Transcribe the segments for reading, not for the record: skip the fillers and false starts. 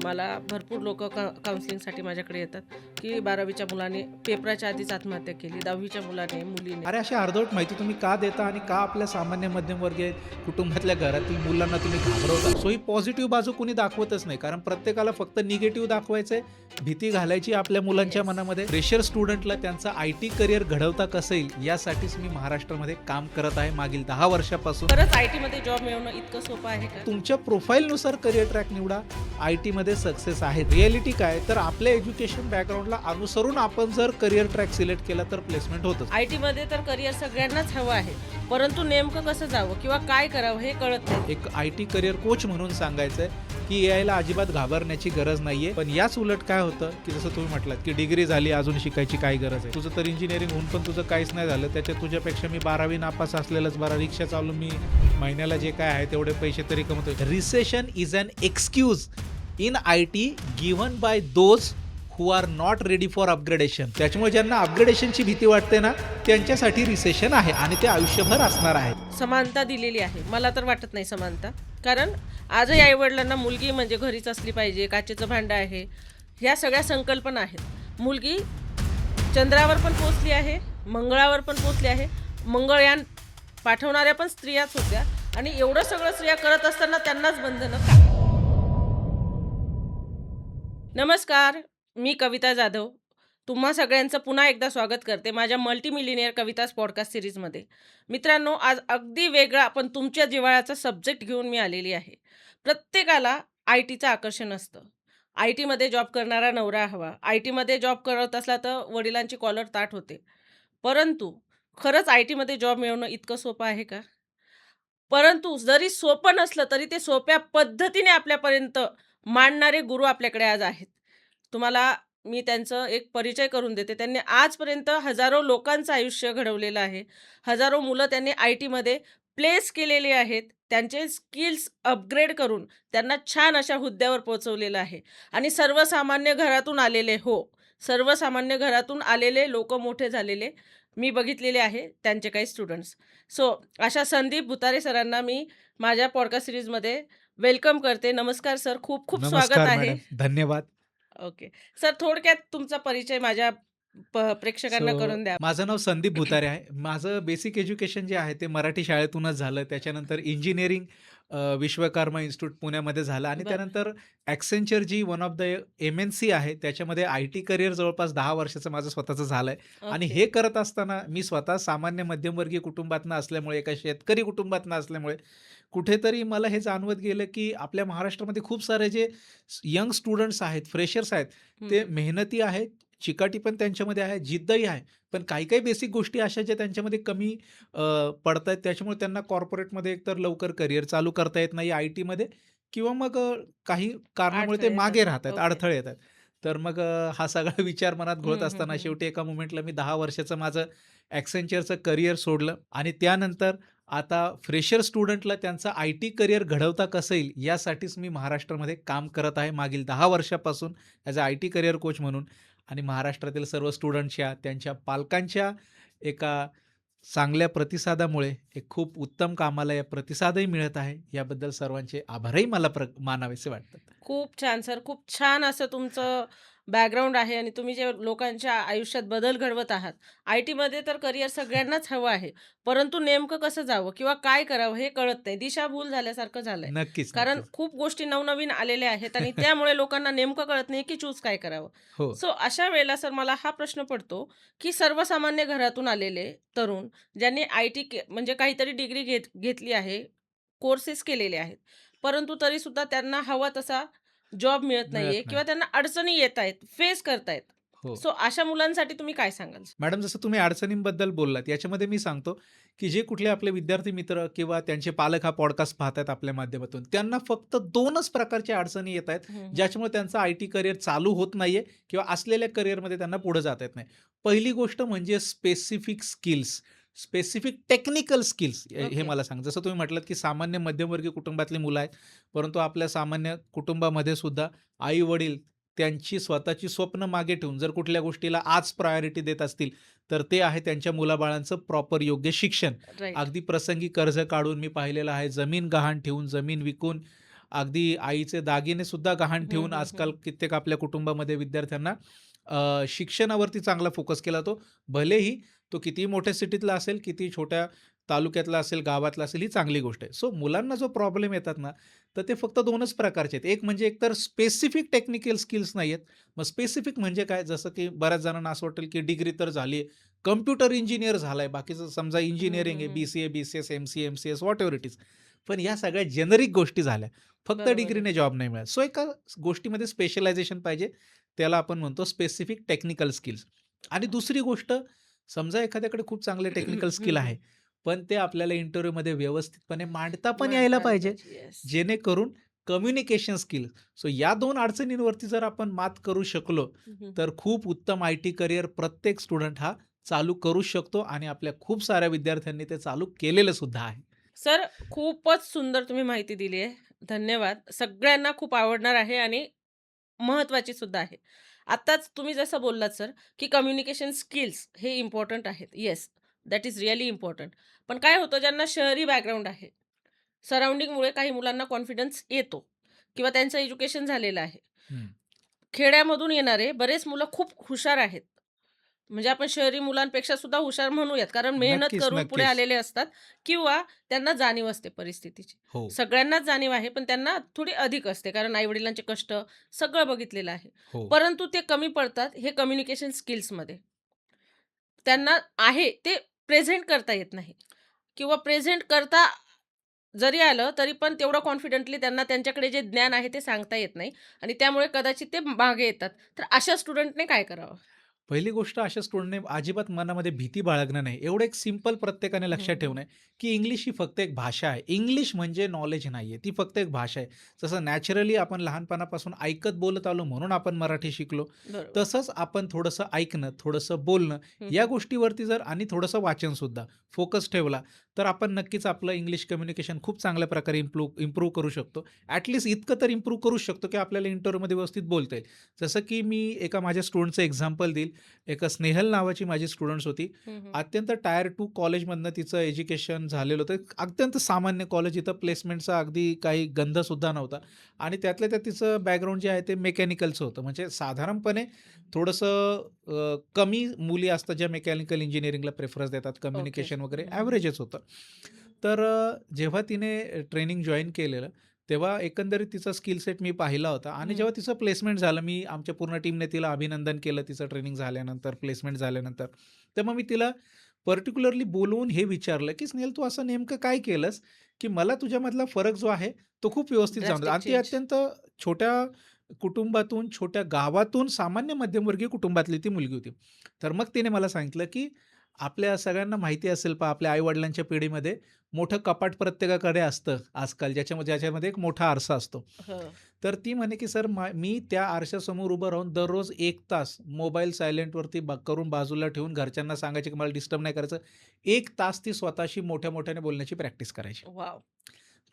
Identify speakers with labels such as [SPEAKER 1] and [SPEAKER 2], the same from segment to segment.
[SPEAKER 1] मला भरपूर लोकं काउन्सिलिंगसाठी माझ्याकडे येतात, की 12वीच्या मुलाने पेपराच्या आधीच आत्महत्या केली, 10वीच्या मुलाने, मुलीने.
[SPEAKER 2] अरे, अशी अर्धवट माहिती तुम्ही का देता आणि का आपल्या सामान्य मध्यमवर्गीय कुटुंबातल्या घरातील मुलांना तुम्ही घाबरवता? सो ही पॉझिटिव्ह बाजू कोणी दाखवतच नाही. कारण प्रत्येकाला फक्त निगेटिव्ह दाखवायचंय, भीती घालायची आपल्या मुलांच्या
[SPEAKER 1] येस.
[SPEAKER 2] मनामध्ये. फ्रेशर स्टुडंटला त्यांचं आयटी करिअर घडवता कसं येईल यासाठीच मी महाराष्ट्रामध्ये काम करत आहे मागील 10 वर्षापासून.
[SPEAKER 1] खरंच आय-टीमध्ये जॉब मिळवणं इतकं सोपं आहे का?
[SPEAKER 2] तुमच्या प्रोफाईलनुसार करिअर ट्रॅक निवडा. आय-टीमध्ये सक्सेस आहे. रिॲलिटी काय तर आपल्या एज्युकेशन बॅकग्राऊंडला अनुसरून आपण जर करिअर ट्रॅक सिलेक्ट केला तर प्लेसमेंट होतच.
[SPEAKER 1] आय-टीमध्ये तर करिअर सगळ्यांनाच हवं आहे, परंतु नेमकं कसं जावं किंवा काय करावं हे कळत नाही.
[SPEAKER 2] एक आय-टी करिअर कोच म्हणून सांगायचंय की एआयला अजिबात घाबरण्याची गरज नाहीये. पण याच उलट काय होतं की जसं तुम्ही म्हटलात की डिग्री झाली, अजून शिकायची काय गरज आहे? तुझं तर इंजिनिअरिंग होऊन पण तुझं काहीच नाही झालं. त्याच्यात तुझ्यापेक्षा मी 12वी नापास असलेलंच बरा. रिक्षा चालून मी महिन्याला जे काय आहे तेवढे पैसे तरी कमवतोय. Recession is an excuse in IT given by those who are not ready for upgradation. त्याच्यामुळे ज्यांना अपग्रेडेशनची भीती वाटते ना, त्यांच्यासाठी रिसेशन आहे आणि ते आयुष्यभर असणार आहे.
[SPEAKER 1] समानता दिलेली आहे. मला तर वाटत नाही समानता. कारण आजही आईवडिलांना मुलगी म्हणजे घरीच असली पाहिजे, काचेचं भांडं आहे, ह्या सगळ्या संकल्पना आहेत. मुलगी चंद्रावर पण पोचली आहे, मंगळावर पण पोचली आहे. मंगळयान पाठवणाऱ्या पण स्त्रियाच होत्या आणि एवढं सगळं स्त्रिया करत असताना त्यांनाच बंधनं का? नमस्कार, मी कविता जाधव. तुम्हा सगळ्यांचं पुन्हा एकदा स्वागत करते माझ्या मल्टीमिलिनियर कविताज पॉडकास्ट सिरीजमध्ये. मित्रांनो, आज अगदी वेगळा पण तुमच्या जिव्हाळ्याचा सब्जेक्ट घेऊन मी आलेली आहे. प्रत्येकाला आय टीचं आकर्षण असतं. आय टीमध्ये जॉब करणारा नवरा हवा. आय टीमध्ये जॉब करत असला तर वडिलांची कॉलर ताठ होते. परंतु खरंच आय टीमध्ये जॉब मिळवणं इतकं सोपं आहे का? परंतु जरी सोपं नसलं तरी ते सोप्या पद्धतीने आपल्यापर्यंत मांडणारे गुरु आपल्याकडे आज आहेत. तुम्हाला मी त्यांचं एक परिचय करून देते. त्यांनी आजपर्यंत हजारो लोकांचं आयुष्य घडवलेलं आहे. हजारो मुलं त्यांनी आय-टीमध्ये प्लेस केलेली आहेत. त्यांचे स्किल्स अपग्रेड करून त्यांना छान अशा हुद्द्यावर पोहोचवलेलं आहे. आणि सर्वसामान्य घरातून आलेले हो, सर्वसामान्य घरातून आलेले लोकं मोठे झालेले मी बघितलेले आहे, त्यांचे काही स्टुडंट्स. सो अशा संदीप भुतारे सरांना मी माझ्या पॉडकास्ट सीरीजमध्ये वेलकम करते. नमस्कार सर, खूप खूप स्वागत
[SPEAKER 2] नमस्कार
[SPEAKER 1] आहे.
[SPEAKER 2] मॅडम. धन्यवाद.
[SPEAKER 1] ओके. सर, थोडक्यात तुमचा परिचय माझ्या प्रेक्षकांना
[SPEAKER 2] सो
[SPEAKER 1] करून द्या.
[SPEAKER 2] माझं नाव संदीप भुतारे आहे. माझं बेसिक एज्युकेशन जे आहे ते मराठी शाळेतूनच झालं. त्याच्यानंतर इंजिनिअरिंग विश्वकर्मा इन्स्टिट्यूट पुण्यामध्ये झालं आणि
[SPEAKER 1] बरं.
[SPEAKER 2] त्यानंतर Accenture जी वन ऑफ द एम-एन-सी आहे त्याच्यामध्ये आय-टी करिअर जवळपास 10 वर्षाचं माझं स्वतःचं झालंय आणि
[SPEAKER 1] ओके.
[SPEAKER 2] हे करत असताना मी स्वतः सामान्य मध्यमवर्गीय कुटुंबातनं असल्यामुळे, एका शेतकरी कुटुंबातनं असल्यामुळे कुठेतरी मला हे जाणवत गेलं, की आपल्या महाराष्ट्रामध्ये खूप सारे जे यंग स्टुडंट्स आहेत, फ्रेशर्स आहेत,
[SPEAKER 1] हं.
[SPEAKER 2] ते मेहनती आहेत, चिकाटी पण त्यांच्यामध्ये आहे, जिद्दही आहे. पण काही-काही बेसिक गोष्टी अशा ज्या त्यांच्यामध्ये कमी पडतायत. त्याच्यामुळे त्यांना कॉर्पोरेटमध्ये एकतर लवकर करिअर चालू करता येत नाही आय-टीमध्ये किंवा मग काही कारणामुळे ते
[SPEAKER 1] अडथळे येतात.
[SPEAKER 2] मागे राहतात,
[SPEAKER 1] ओके.
[SPEAKER 2] अडथळे येतात. तर मग हा सगळा विचार मनात घोळत
[SPEAKER 1] हं, हं,
[SPEAKER 2] असताना
[SPEAKER 1] हं.
[SPEAKER 2] शेवटी एका मोमेंटला मी 10 वर्षाचं माझं Accentureचं करिअर सोडलं आणि त्यानंतर आता फ्रेशर स्टुडंटला त्यांचं आय-टी करिअर घडवता कसं येईल यासाठीच मी महाराष्ट्रामध्ये काम करत आहे मागील 10 वर्षापासून as a IT career coach म्हणून. आणि महाराष्ट्रातील सर्व स्टुडंट्सच्या, त्यांच्या पालकांच्या एका चांगल्या प्रतिसादामुळे एक खूप उत्तम कामाला या प्रतिसादही मिळत आहे. याबद्दल सर्वांचे आभारही मला मानावेसे वाटतात.
[SPEAKER 1] खूप छान सर. खूप छान असं तुमचं बॅकग्राऊंड आहे आणि तुम्ही जे लोकांच्या आयुष्यात बदल घडवत आहात. आय-टीमध्ये तर करिअर सगळ्यांनाच हवं आहे. परंतु नेमकं कसं जावं किंवा काय करावं हे कळत नाही. दिशाभूल झाल्यासारखं झालंय.
[SPEAKER 2] नक्कीच,
[SPEAKER 1] कारण
[SPEAKER 2] नक्कीच.
[SPEAKER 1] खूप गोष्टी नवनवीन आलेल्या आहेत आणि त्यामुळे लोकांना नेमकं कळत नाही की चूज काय करावं.
[SPEAKER 2] हो.
[SPEAKER 1] सो अशा वेळेला सर मला हा प्रश्न पडतो, की सर्वसामान्य घरातून आलेले तरुण ज्यांनी आय-टी म्हणजे काहीतरी डिग्री घेतली आहे, कोर्सेस केलेले आहेत. परंतु तरीसुद्धा त्यांना हवा तसा जॉब मिळत नाहीये
[SPEAKER 2] मिळत नाही.
[SPEAKER 1] किंवा त्यांना अडचणी येतायत, फेस करतायत.
[SPEAKER 2] हो.
[SPEAKER 1] सो अशा मुलांसाठी तुम्ही काय सांगाल?
[SPEAKER 2] मॅडम, जसं तुम्ही अडचणींबद्दल बोललात, याच्यामध्ये मी सांगतो, की जे कुठले आपले विद्यार्थी मित्र किंवा त्यांचे पालक हा पॉडकास्ट पाहतायत आपल्या माध्यमातून, त्यांना फक्त 2च प्रकारच्या अडचणी येतायत,
[SPEAKER 1] हं, हं.
[SPEAKER 2] ज्याच्यामुळे त्यांचं आय-टी करिअर चालू होत नाहीये किंवा असलेल्या करिअरमध्ये त्यांना पुढे जाता येत नाही. पहिली गोष्ट म्हणजे specific skills, specific technical skills हे
[SPEAKER 1] ओके.
[SPEAKER 2] मला सांगा. जसं तुम्ही म्हटलात, की सामान्य मध्यमवर्गीय कुटुंबातली मुलं आहेत, परंतु आपल्या सामान्य कुटुंबामध्ये सुद्धा आई-वडील त्यांची स्वतःची स्वप्न मागे ठेवून जर कुठल्या गोष्टीला आज प्रायोरिटी देत असतील, तर ते आहे त्यांच्या मुलाबाळांचं प्रॉपर योग्य शिक्षण.
[SPEAKER 1] राइट.
[SPEAKER 2] अगदी प्रसंगी कर्ज काढून मी पाहिलेलं आहे, जमीन गहाण ठेवून, जमीन विकून अगदी आईचे दागिने सुद्धा गहाण
[SPEAKER 1] हं,
[SPEAKER 2] ठेवून
[SPEAKER 1] हं,
[SPEAKER 2] आजकाल
[SPEAKER 1] हं.
[SPEAKER 2] कित्येक आपल्या कुटुंबामध्ये विद्यार्थ्यांना शिक्षणावरती चांगला फोकस केला जातो. भलेही तो कितीही मोठ्या सिटीतला असेल, कितीही छोट्या तालुक्यातला असेल, गावातला असेल, ही चांगली गोष्ट आहे. सो मुलांना जो प्रॉब्लेम येतात ना, तर ते फक्त 2च प्रकारचे आहेत. एक म्हणजे एकतर स्पेसिफिक टेक्निकल स्किल्स नाही आहेत. मग स्पेसिफिक म्हणजे काय? जसं की बऱ्याच जणांना असं वाटेल, की डिग्री तर झाली आहे, कॉम्प्युटर इंजिनिअर झालाय, बाकीचं समजा
[SPEAKER 1] हं,
[SPEAKER 2] इंजिनिअरिंग
[SPEAKER 1] हं,
[SPEAKER 2] आहे,
[SPEAKER 1] हं.
[SPEAKER 2] BCA, BCS, MCA, MCS, whatever it is. पण ह्या सगळ्या जेनेरिक गोष्टी झाल्या. फक्त
[SPEAKER 1] बरोबर आहे.
[SPEAKER 2] डिग्रीने जॉब नाही मिळत. सो एका गोष्टीमध्ये स्पेशलायझेशन पाहिजे. त्याला आपण म्हणतो स्पेसिफिक टेक्निकल स्किल्स. आणि दुसरी गोष्ट, समजा एखाद्याकडे खूप चांगले टेक्निकल
[SPEAKER 1] हं,
[SPEAKER 2] स्किल
[SPEAKER 1] हं.
[SPEAKER 2] आहे, पण ते आपल्याला इंटरव्ह्यूमध्ये व्यवस्थितपणे मांडता पण यायला
[SPEAKER 1] मांडता आलं
[SPEAKER 2] पाहिजे,
[SPEAKER 1] पाहिजे. येस.
[SPEAKER 2] जेणेकरून कम्युनिकेशन स्किल. सो या 2 अडचणींवरती जर आपण मात करू शकलो,
[SPEAKER 1] हं, हं, हं.
[SPEAKER 2] तर खूप उत्तम आय-टी करियर प्रत्येक स्टुडंट हा चालू करू शकतो आणि आपल्या खूप साऱ्या विद्यार्थ्यांनी ते चालू केलेलं सुद्धा आहे.
[SPEAKER 1] सर, खूपच सुंदर तुम्ही माहिती दिली आहे. धन्यवाद. सगळ्यांना खूप आवडणार आहे आणि महत्त्वाची सुद्धा आहे. आत्ताच तुम्ही जसं बोललात सर, की कम्युनिकेशन स्किल्स हे इम्पोर्टंट आहेत. Yes, that is really important. पण काय होतं ज्यांना शहरी बॅकग्राऊंड आहे, सराउंडिंगमुळे काही मुलांना कॉन्फिडन्स येतो किंवा त्यांचं एज्युकेशन झालेलं आहे.
[SPEAKER 2] हं.
[SPEAKER 1] खेड्यामधून येणारे बरेच मुलं खूप हुशार आहेत. म्हणजे आपण शहरी मुलांपेक्षा सुद्धा हुशार म्हणूयात, कारण मेहनत
[SPEAKER 2] नक्कीच,
[SPEAKER 1] करून पुढे
[SPEAKER 2] नक्कीच.
[SPEAKER 1] आलेले असतात किंवा त्यांना जाणीव असते परिस्थितीची.
[SPEAKER 2] हो,
[SPEAKER 1] सगळ्यांनाच जाणीव आहे, पण त्यांना थोडी अधिक असते, कारण आई-वडिलांचे कष्ट सगळं बघितलेलं आहे.
[SPEAKER 2] हो.
[SPEAKER 1] परंतु ते कमी पडतात हे कम्युनिकेशन स्किल्समध्ये. त्यांना आहे ते प्रेझेंट करता येत नाही किंवा प्रेझेंट करता जरी आलं, तरी पण तेवढं कॉन्फिडेंटली त्यांना त्यांच्याकडे जे ज्ञान आहे ते सांगता येत नाही आणि त्यामुळे कदाचित ते मागे येतात. तर अशा स्टुडंटने काय करावं?
[SPEAKER 2] पहिली गोष्ट, अशा स्टुडंटने अजिबात मनामध्ये भीती बाळगणं नाही. एवढं एक सिंपल प्रत्येकाने
[SPEAKER 1] हं,
[SPEAKER 2] लक्षात
[SPEAKER 1] हं.
[SPEAKER 2] ठेवणं आहे, की इंग्लिश ही फक्त एक भाषा आहे. इंग्लिश म्हणजे नॉलेज नाहीये. ती फक्त एक भाषा आहे. जसं नॅचरली आपण लहानपणापासून ऐकत बोलत आलो म्हणून आपण मराठी शिकलो.
[SPEAKER 1] बरोबर.
[SPEAKER 2] तसंच आपण थोडंसं ऐकणं, थोडंसं बोलणं
[SPEAKER 1] हं,
[SPEAKER 2] या
[SPEAKER 1] हं.
[SPEAKER 2] गोष्टीवरती जर आणि थोडंसं वाचनसुद्धा फोकस ठेवला, तर आपण नक्कीच आपलं इंग्लिश कम्युनिकेशन खूप चांगल्या प्रकारे इम्प्रूव्ह करू शकतो. ॲट इतकं तर इम्प्रूव्ह करूच शकतो, की आपल्याला इंटरव्ह्यूमध्ये व्यवस्थित बोलता येईल. जसं की मी एका माझ्या स्टुडंटचं एक्झाम्पल देईल. एक स्नेहल नावाची माझी स्टुडंट्स होती.
[SPEAKER 1] हं, हं.
[SPEAKER 2] अत्यंत टायर 2 कॉलेजमधनं तिचं एज्युकेशन झालेलं होतं. अत्यंत सामान्य कॉलेज, इथं प्लेसमेंटचा अगदी काही गंधसुद्धा नव्हता आणि त्यातल्या त्यात तिचं बॅकग्राऊंड जे आहे ते मेकॅनिकलचं होतं. म्हणजे साधारणपणे थोडंसं कमी मुली असतात ज्या मेकॅनिकल इंजिनिअरिंगला प्रेफरन्स देतात.
[SPEAKER 1] ओके.
[SPEAKER 2] कम्युनिकेशन वगैरे
[SPEAKER 1] हं, हं.
[SPEAKER 2] ॲव्हरेजच होतं. तर जेव्हा तिने ट्रेनिंग जॉइन केलेलं, तेव्हा एकंदरीत तिचा स्किल सेट मी पाहिला होता आणि
[SPEAKER 1] हं.
[SPEAKER 2] जेव्हा तिचं प्लेसमेंट झालं, मी आमच्या पूर्ण टीमने तिला अभिनंदन केलं तिचं ट्रेनिंग झाल्यानंतर, प्लेसमेंट झाल्यानंतर. तर मग मी तिला पर्टिक्युलरली बोलवून हे विचारलं, की "स्नेहल, तू असं नेमकं काय केलंस, की मला तुझ्यामधला फरक जो आहे, तो खूप व्यवस्थित जाणवतो."
[SPEAKER 1] ड्रास्टिक
[SPEAKER 2] आणि ती
[SPEAKER 1] चेंज.
[SPEAKER 2] अत्यंत छोट्या कुटुंबातून, छोट्या गावातून, सामान्य मध्यमवर्गीय कुटुंबातली ती मुलगी होती. तर मग तिने मला सांगितलं, की आपल्या सगळ्यांना माहिती असेल पहा, आपल्या आई-वडिलांच्या पिढीमध्ये मोठं कपाट प्रत्येकाकडे असतं आजकाल, ज्याच्यामध्ये एक मोठा आरसा असतो.
[SPEAKER 1] हं.
[SPEAKER 2] तर ती म्हणे, की "सर, मी त्या आरशासमोर उभं राहून दररोज 1 तास मोबाईल सायलेंटवरती करून बाजूला ठेवून घरच्यांना सांगायचे, की मला डिस्टर्ब नाही करायचं." 1 तास ती स्वतःशी मोठ्या-मोठ्याने बोलण्याची प्रॅक्टिस करायची.
[SPEAKER 1] वॉव!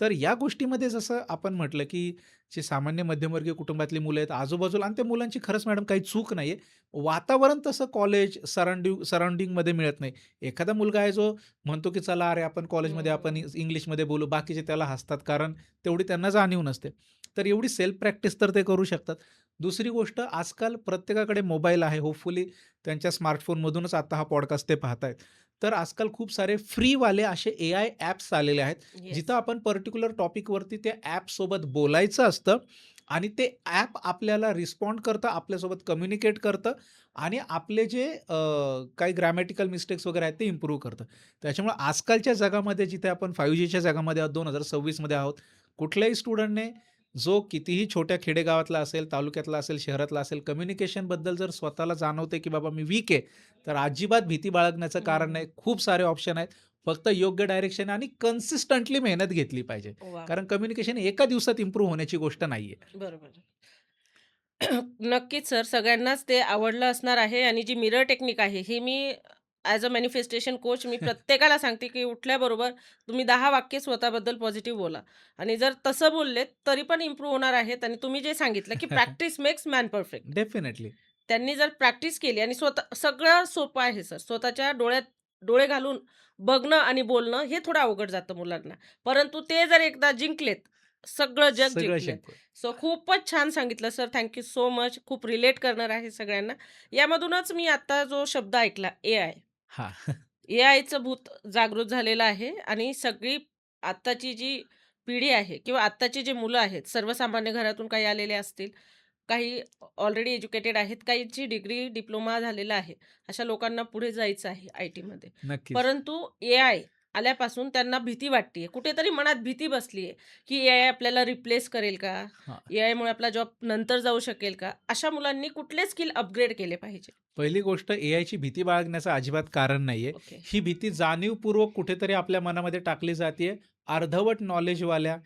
[SPEAKER 2] तर या गोष्टीमध्ये जसं आपण म्हटलं, की जे सामान्य मध्यमवर्गीय कुटुंबातली मुलं आहेत आजूबाजूला, आणि त्या मुलांची खरंच मॅडम काही चूक नाहीये. वातावरण तसं कॉलेज सराउंडिंगमध्ये मिळत नाही. एखादा मुलगा आहे जो म्हणतो, की चला अरे आपण कॉलेजमध्ये आपण
[SPEAKER 1] हं.
[SPEAKER 2] इंग्लिशमध्ये बोलू. बाकीचे त्याला हसतात, कारण तेवढी त्यांना जाणीव नसते. तर एवढी सेल्फ प्रॅक्टिस तर ते करू शकतात. दुसरी गोष्ट, आजकाल प्रत्येकाकडे मोबाईल आहे. होपफुली त्यांच्या स्मार्टफोनमधूनच आता हा पॉडकास्ट ते पाहतायत. तर आजकाल खूप सारे फ्रीवाले असे एआय ॲप्स आलेले आहेत. जिथं
[SPEAKER 1] येस.
[SPEAKER 2] आपण पर्टिक्युलर टॉपिकवरती त्या ॲपसोबत बोलायचं असतं आणि ते ॲप आपल्याला रिस्पॉन्ड करतं, आपल्यासोबत कम्युनिकेट करतं आणि आपले जे काही ग्रॅमॅटिकल मिस्टेक्स वगैरे आहेत ते इम्प्रूव्ह करतं. त्याच्यामुळे आजकालच्या जगामध्ये, जिथे आपण 5Gच्या जगामध्ये आहोत, 2026 मध्ये आहोत, कुठल्याही स्टुडंटने, जो कितीही छोट्या खेडेगावातला असेल, तालुक्यातला असेल, शहरातला असेल, कम्युनिकेशनबद्दल जर स्वतःला जाणवते, की बाबा मी वीक आहे, तर अजिबात भीती बाळगण्याचं कारण नाही.
[SPEAKER 1] हं.
[SPEAKER 2] खूप सारे ऑप्शन आहेत. फक्त योग्य डायरेक्शन आणि कन्सिस्टंटली मेहनत घेतली पाहिजे.
[SPEAKER 1] वॉव!
[SPEAKER 2] कारण कम्युनिकेशन एका दिवसात इम्प्रूव्ह होण्याची गोष्ट नाहीये.
[SPEAKER 1] बरोबर. नक्कीच सर, सगळ्यांनाच ते आवडलं असणार आहे आणि जी मिरर टेक्निक आहे, ही मी ॲज अ मॅनिफेस्टेशन कोच मी प्रत्येकाला सांगते, की उठल्याबरोबर तुम्ही 10 वाक्य स्वतःबद्दल पॉझिटिव्ह बोला आणि जर तसं बोललेत, तरी पण इम्प्रूव्ह होणार आहेत आणि तुम्ही जे सांगितलं, की practice makes man perfect.
[SPEAKER 2] Definitely.
[SPEAKER 1] त्यांनी जर प्रॅक्टिस केली आणि स्वतः सगळं सोपं आहे सर. स्वतःच्या डोळ्यात डोळे घालून बघणं आणि बोलणं हे थोडं अवघड जातं मुलांना. परंतु ते जर एकदा जिंकलेत, सगळं जग
[SPEAKER 2] सगळं
[SPEAKER 1] जिंकलंय.
[SPEAKER 2] शिकतो.
[SPEAKER 1] सो खूपच छान सांगितलं sir. Thank you so much. खूप रिलेट करणार आहे सगळ्यांना. यामधूनच मी आता जो शब्द ऐकला एआय.
[SPEAKER 2] हां.
[SPEAKER 1] एआयचं भूत जागृत झालेलं आहे आणि सगळी आत्ताची जी पिढी आहे किंवा आत्ताची जी मुलं आहेत, सर्वसामान्य घरातून काही आलेले असतील, काही ऑलरेडी एज्युकेटेड आहेत, काहींची डिग्री, डिप्लोमा झालेला आहे. अशा लोकांना पुढे जायचं आहे आय-टीमध्ये.
[SPEAKER 2] नक्कीच.
[SPEAKER 1] परंतु एआय आल्यापासून त्यांना भीती वाटते कुठेतरी मनात भीती बसली आहे, की एआय आपल्याला रिप्लेस करेल का?
[SPEAKER 2] हां.
[SPEAKER 1] एआयमुळे आपला जॉब नंतर जाऊ शकेल का? अशा मुलांनी कुठले स्किल अपग्रेड केले पाहिजे?
[SPEAKER 2] पहिली गोष्ट एआयची भीती बाळगण्याचं अजिबात कारण नाहीये.
[SPEAKER 1] ओके.
[SPEAKER 2] ही भीती जाणीवपूर्वक कुठेतरी आपल्या मनामध्ये टाकली जातीये. अर्धवट नॉलेजवाल्या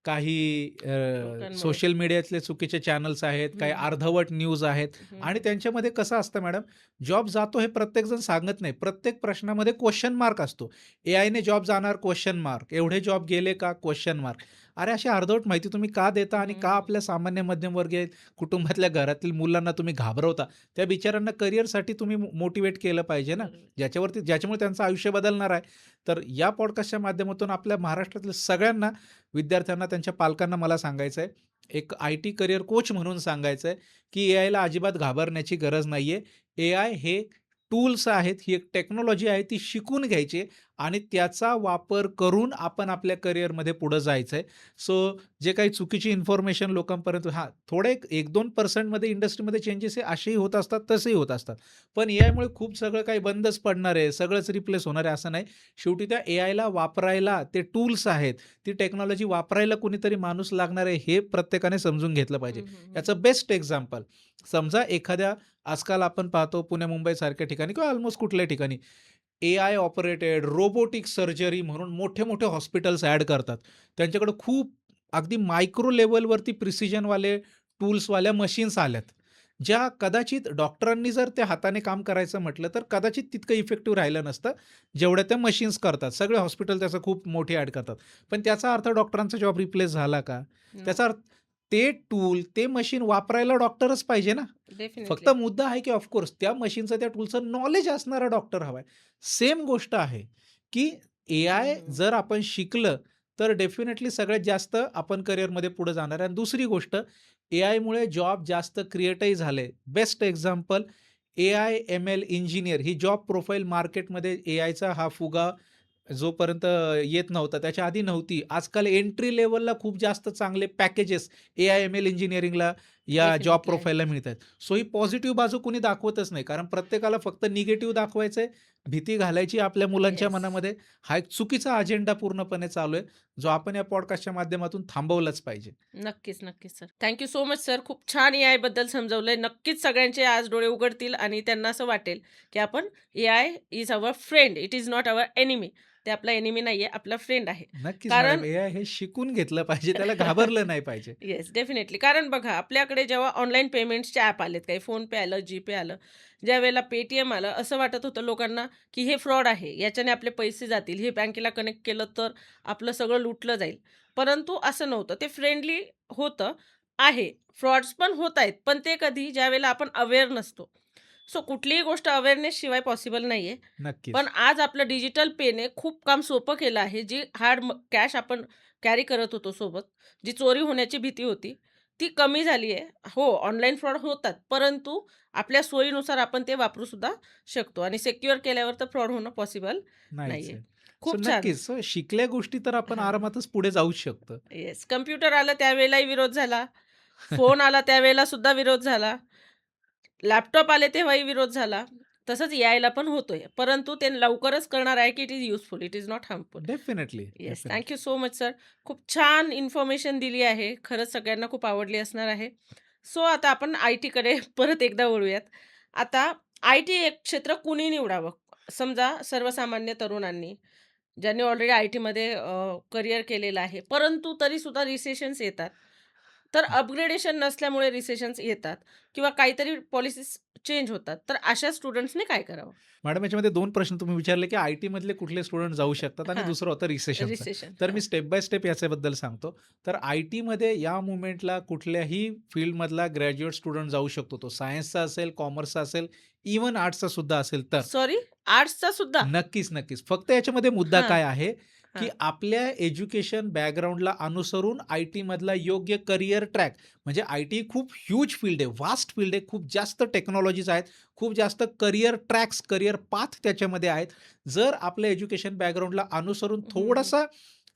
[SPEAKER 2] काही
[SPEAKER 1] लोकांमुळे.
[SPEAKER 2] सोशल मीडियातले चुकीचे चॅनल्स आहेत, काही
[SPEAKER 1] हं,
[SPEAKER 2] अर्धवट न्यूज आहेत
[SPEAKER 1] हं,
[SPEAKER 2] आणि त्यांच्यामध्ये कसं असतं मॅडम, जॉब जातो हे प्रत्येकजण सांगत नाही. प्रत्येक प्रश्नामध्ये क्वेश्चन मार्क असतो. एआयने जॉब जाणार? Question mark. एवढे जॉब गेले का? Question mark. अरे अशी अर्धवट माहिती तुम्ही का देता आणि का
[SPEAKER 1] हं.
[SPEAKER 2] आपल्या सामान्य मध्यमवर्गीय कुटुंबातल्या घरातील मुलांना तुम्ही घाबरवता? त्या बिचाऱ्यांना करिअरसाठी तुम्ही मोटिवेट केलं पाहिजे ना,
[SPEAKER 1] बरोबर.
[SPEAKER 2] ज्याच्यामुळे त्यांचं आयुष्य बदलणार आहे. तर या पॉडकास्टच्या माध्यमातून आपल्या महाराष्ट्रातील सगळ्यांना, विद्यार्थ्यांना, त्यांच्या पालकांना मला सांगायचं आहे, एक आय-टी करिअर कोच म्हणून सांगायचं आहे, की एआयला अजिबात घाबरण्याची गरज नाहीये. एआय हे टूल्स आहेत, ही एक टेक्नॉलॉजी आहे, ती शिकून घ्यायची आणि त्याचा वापर करून आपण आपल्या करिअरमध्ये पुढं जायचं आहे. सो जे काही चुकीची इन्फॉर्मेशन लोकांपर्यंत थोडे 1-2% मध्ये इंडस्ट्रीमध्ये चेंजेस हे असेही होत असतात, तसेही होत असतात. पण एआयमुळे खूप सगळं काही बंदच पडणार आहे, सगळंच रिप्लेस होणार आहे असं नाही. शेवटी त्या एआयला वापरायला ते टूल्स आहेत, ती टेक्नॉलॉजी वापरायला कोणीतरी माणूस लागणार आहे, हे प्रत्येकाने समजून घेतलं पाहिजे.
[SPEAKER 1] हं, हं, हं.
[SPEAKER 2] याचं बेस्ट एक्झाम्पल, समजा एखाद्या आजकाल आपण पाहतो पुणे-मुंबईसारख्या ठिकाणी किंवा ऑलमोस्ट कुठल्याही ठिकाणी एआय ऑपरेटेड रोबोटिक सर्जरी म्हणून मोठे-मोठे हॉस्पिटल्स ॲड करतात. त्यांच्याकडे खूप अगदी मायक्रो लेव्हलवरती प्रिसिजनवाले टूल्सवाल्या मशीन्स आल्यात. ज्या कदाचित डॉक्टरांनी जर त्या हाताने काम करायचं म्हटलं, तर कदाचित तितकं इफेक्टिव्ह राहिलं नसतं, जेवढ्या त्या मशीन्स करतात. सगळे हॉस्पिटल त्याचं खूप मोठी ॲड करतात. पण त्याचा अर्थ डॉक्टरांचा जॉब रिप्लेस झाला का?
[SPEAKER 1] नो.
[SPEAKER 2] त्याचा अर्थ ते टूल, ते मशीन वापरायला डॉक्टरच पाहिजे ना. फक्त
[SPEAKER 1] डेफिनिटली.
[SPEAKER 2] मुद्दा आहे की ऑफकोर्स त्या मशीनचं, त्या टूलचं नॉलेज असणारा डॉक्टर हवाय. सेम गोष्ट आहे, की
[SPEAKER 1] हं,
[SPEAKER 2] एआय
[SPEAKER 1] हं.
[SPEAKER 2] जर आपण शिकलं, तर डेफिनेटली सगळ्यात जास्त आपण करिअरमध्ये पुढे जाणार आहे. आणि दुसरी गोष्ट, एआयमुळे जॉब जास्त क्रिएटही झाले. Best example, AI, ML engineer ही जॉब प्रोफाईल मार्केटमध्ये एआयचा हा फुगा जोपर्यंत येत नव्हता, त्याच्या आधी नव्हती. आजकाल एंट्री लेव्हलला खूप जास्त चांगले पॅकेजेस एआय, एम-एल इंजिनिअरिंगला या जॉब
[SPEAKER 1] डेफिनिटली आहे.
[SPEAKER 2] प्रोफाइलला मिळतात. सो ही पॉझिटिव्ह बाजू कोणी दाखवतच नाही. कारण प्रत्येकाला फक्त निगेटिव्ह दाखवायचंय, भीती घालायची आपल्या मुलांच्या
[SPEAKER 1] येस.
[SPEAKER 2] मनामध्ये. हा एक चुकीचा अजेंडा पूर्णपणे चालू आहे, जो आपण या पॉडकास्टच्या माध्यमातून थांबवलाच पाहिजे.
[SPEAKER 1] नक्कीच, नक्कीच sir. Thank you so much sir. खूप छान एआयबद्दल समजावलंय. नक्कीच सगळ्यांचे आज डोळे उघडतील आणि त्यांना असं वाटेल, की आपण AI is our friend. It is not our enemy. ते आपला एनिमी नाहीये, आपला फ्रेंड आहे.
[SPEAKER 2] नक्कीच
[SPEAKER 1] कारण
[SPEAKER 2] मॅडम, एआय हे शिकून घेतलं पाहिजे, त्याला घाबरलं नाही पाहिजे.
[SPEAKER 1] Yes, definitely. कारण बघा, आपल्याकडे जेव्हा ऑनलाईन पेमेंट्सचे ॲप आलेत, काही फोनपे आलं, जीपे आलं, ज्यावेळेला पेटीएम आलं, असं वाटत होतं लोकांना, की हे फ्रॉड आहे. याच्याने आपले पैसे जातील. हे बँकेला कनेक्ट केलं तर आपलं सगळं लुटलं जाईल. परंतु असं नव्हतं. ते फ्रेंडली होतं, आहे. फ्रॉड्स पण होत आहेत. पण ते कधी ज्यावेळेला आपण अवेअर नसतो. सो कुठलीही गोष्ट अवेअरनेसशिवाय पॉसिबल नाहीये.
[SPEAKER 2] नक्कीच.
[SPEAKER 1] पण आज आपलं डिजिटल पेने खूप काम सोपं केलं आहे. जी हार्ड कॅश आपण कॅरी करत होतो सोबत, जी चोरी होण्याची भीती होती, ती कमी झाली आहे. हो, ऑनलाईन फ्रॉड होतात, परंतु आपल्या सोयीनुसार आपण ते वापरू सुद्धा शकतो आणि सिक्युअर केल्यावर तर फ्रॉड होणं पॉसिबल
[SPEAKER 2] नाहीच
[SPEAKER 1] नाहीये.
[SPEAKER 2] आहे. सो
[SPEAKER 1] खूप छान.
[SPEAKER 2] नक्कीच. सो शिकल्या गोष्टी तर आपण
[SPEAKER 1] हां.
[SPEAKER 2] आरामातच पुढे जाऊच शकतो.
[SPEAKER 1] येस. कॉम्प्युटर आलं त्यावेळेलाही विरोध झाला. फोन आला त्यावेळेला सुद्धा विरोध झाला. लॅपटॉप आले तेव्हाही विरोध झाला. तसंच एआयला पण होतोय. परंतु ते लवकरच करणार आहे, की it is useful. It is not harmful.
[SPEAKER 2] Definitely,
[SPEAKER 1] yes. Thank
[SPEAKER 2] definitely.
[SPEAKER 1] You so much sir. खूप छान इन्फॉर्मेशन दिली आहे. खरंच सगळ्यांना खूप आवडली असणार आहे. सो आता आपण आय-टीकडे परत एकदा वळूयात. आता आय-टी एक क्षेत्र कुणी निवडावं? समजा सर्वसामान्य तरुणांनी, ज्यांनी ऑलरेडी आय-टीमध्ये करियर केलेलं आहे. परंतु तरीसुद्धा रिसेशन्स येतात. तर अपग्रेडेशन नसल्यामुळे रिसेशन्स येतात किंवा काहीतरी पॉलिसीज चेंज होतात. तर अशा स्टुडंट्सनी काय करावं?
[SPEAKER 2] मॅडम, याच्यामध्ये 2 प्रश्न तुम्ही विचारले, की आय-टीमधले कुठले स्टुडंट जाऊ शकतात आणि
[SPEAKER 1] हां.
[SPEAKER 2] दुसरं होतं रिसेशनचं.
[SPEAKER 1] रिसेशन.
[SPEAKER 2] तर मी
[SPEAKER 1] हां.
[SPEAKER 2] स्टेप बाय स्टेप याच्याबद्दल सांगतो. तर आय-टीमध्ये या मोमेंटला कुठल्याही फील्डमधला ग्रॅज्युएट स्टुडंट जाऊ शकतो. तो सायन्सचा असेल, कॉमर्सचा असेल, इव्हन आर्ट्सचा सुद्धा असेल तर.
[SPEAKER 1] सॉरी, आर्ट्सचा सुद्धा?
[SPEAKER 2] नक्कीच, नक्कीच. फक्त याच्यामध्ये मुद्दा
[SPEAKER 1] हां.
[SPEAKER 2] काय आहे, की
[SPEAKER 1] हां.
[SPEAKER 2] आपल्या एज्युकेशन बॅकग्राऊंडला अनुसरून आय-टीमधला योग्य करियर ट्रॅक म्हणजे आय-टी खूप ह्यूज फील्ड आहे, वास्ट फील्ड आहे. खूप जास्त टेक्नॉलॉजीज आहेत, खूप जास्त करियर ट्रॅक्स, करियर पाथ त्याच्यामध्ये आहेत. जर आपल्या एज्युकेशन बॅकग्राऊंडला अनुसरून
[SPEAKER 1] हं, हं.
[SPEAKER 2] थोडासा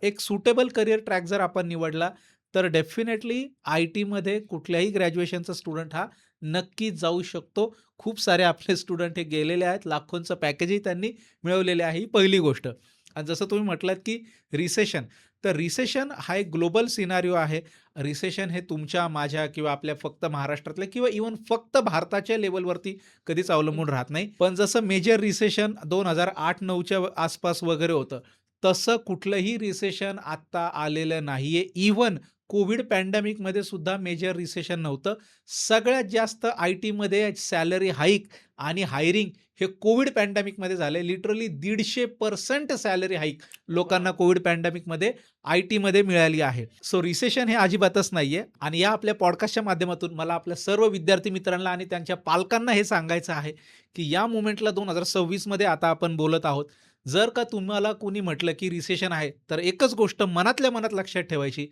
[SPEAKER 2] एक सुटेबल करियर ट्रॅक जर आपण निवडला, तर डेफिनेटली आय-टीमध्ये कुठल्याही ग्रॅज्युएशनचा स्टुडंट हा नक्कीच जाऊ शकतो. खूप सारे आपले स्टुडंट हे गेलेले आहेत. लाखोंचं पॅकेजही त्यांनी मिळवलेले आहे. ही पहिली गोष्ट. आणि जसं तुम्ही म्हटलात, की रिसेशन. तर रिसेशन हा एक ग्लोबल सिनारिओ आहे. रिसेशन हे तुमच्या, माझ्या किंवा आपल्या फक्त महाराष्ट्रातल्या किंवा इव्हन फक्त भारताच्या लेव्हलवरती कधीच
[SPEAKER 1] हं.
[SPEAKER 2] अवलंबून राहत नाही. पण जसं मेजर रिसेशन 2008-9च्या आसपास वगैरे होतं, तसं कुठलंही रिसेशन आत्ता आलेलं नाहीये. इव्हन कोव्हिड पॅन्डेमिकमध्ये सुद्धा मेजर रिसेशन नव्हतं. सगळ्यात जास्त आय-टीमध्ये सॅलरी हाईक आणि हायरिंग हे कोव्हिड पॅन्डेमिकमध्ये झालंय. लिटरली 150% सॅलरी हाईक लोकांना
[SPEAKER 1] वॉव!
[SPEAKER 2] कोव्हिड पॅन्डेमिकमध्ये आय-टीमध्ये मिळाली आहे. सो रिसेशन हे अजिबातच नाहीये आणि या आपल्या पॉडकास्टच्या माध्यमातून मला आपल्या सर्व विद्यार्थी मित्रांना आणि त्यांच्या पालकांना हे सांगायचं आहे, की या मोमेंटला 2026 मध्ये आता आपण बोलत आहोत. जर का तुम्हाला कोणी म्हटलं, की रिसेशन आहे, तर एकच गोष्ट मनातल्या मनात लक्षात ठेवायची,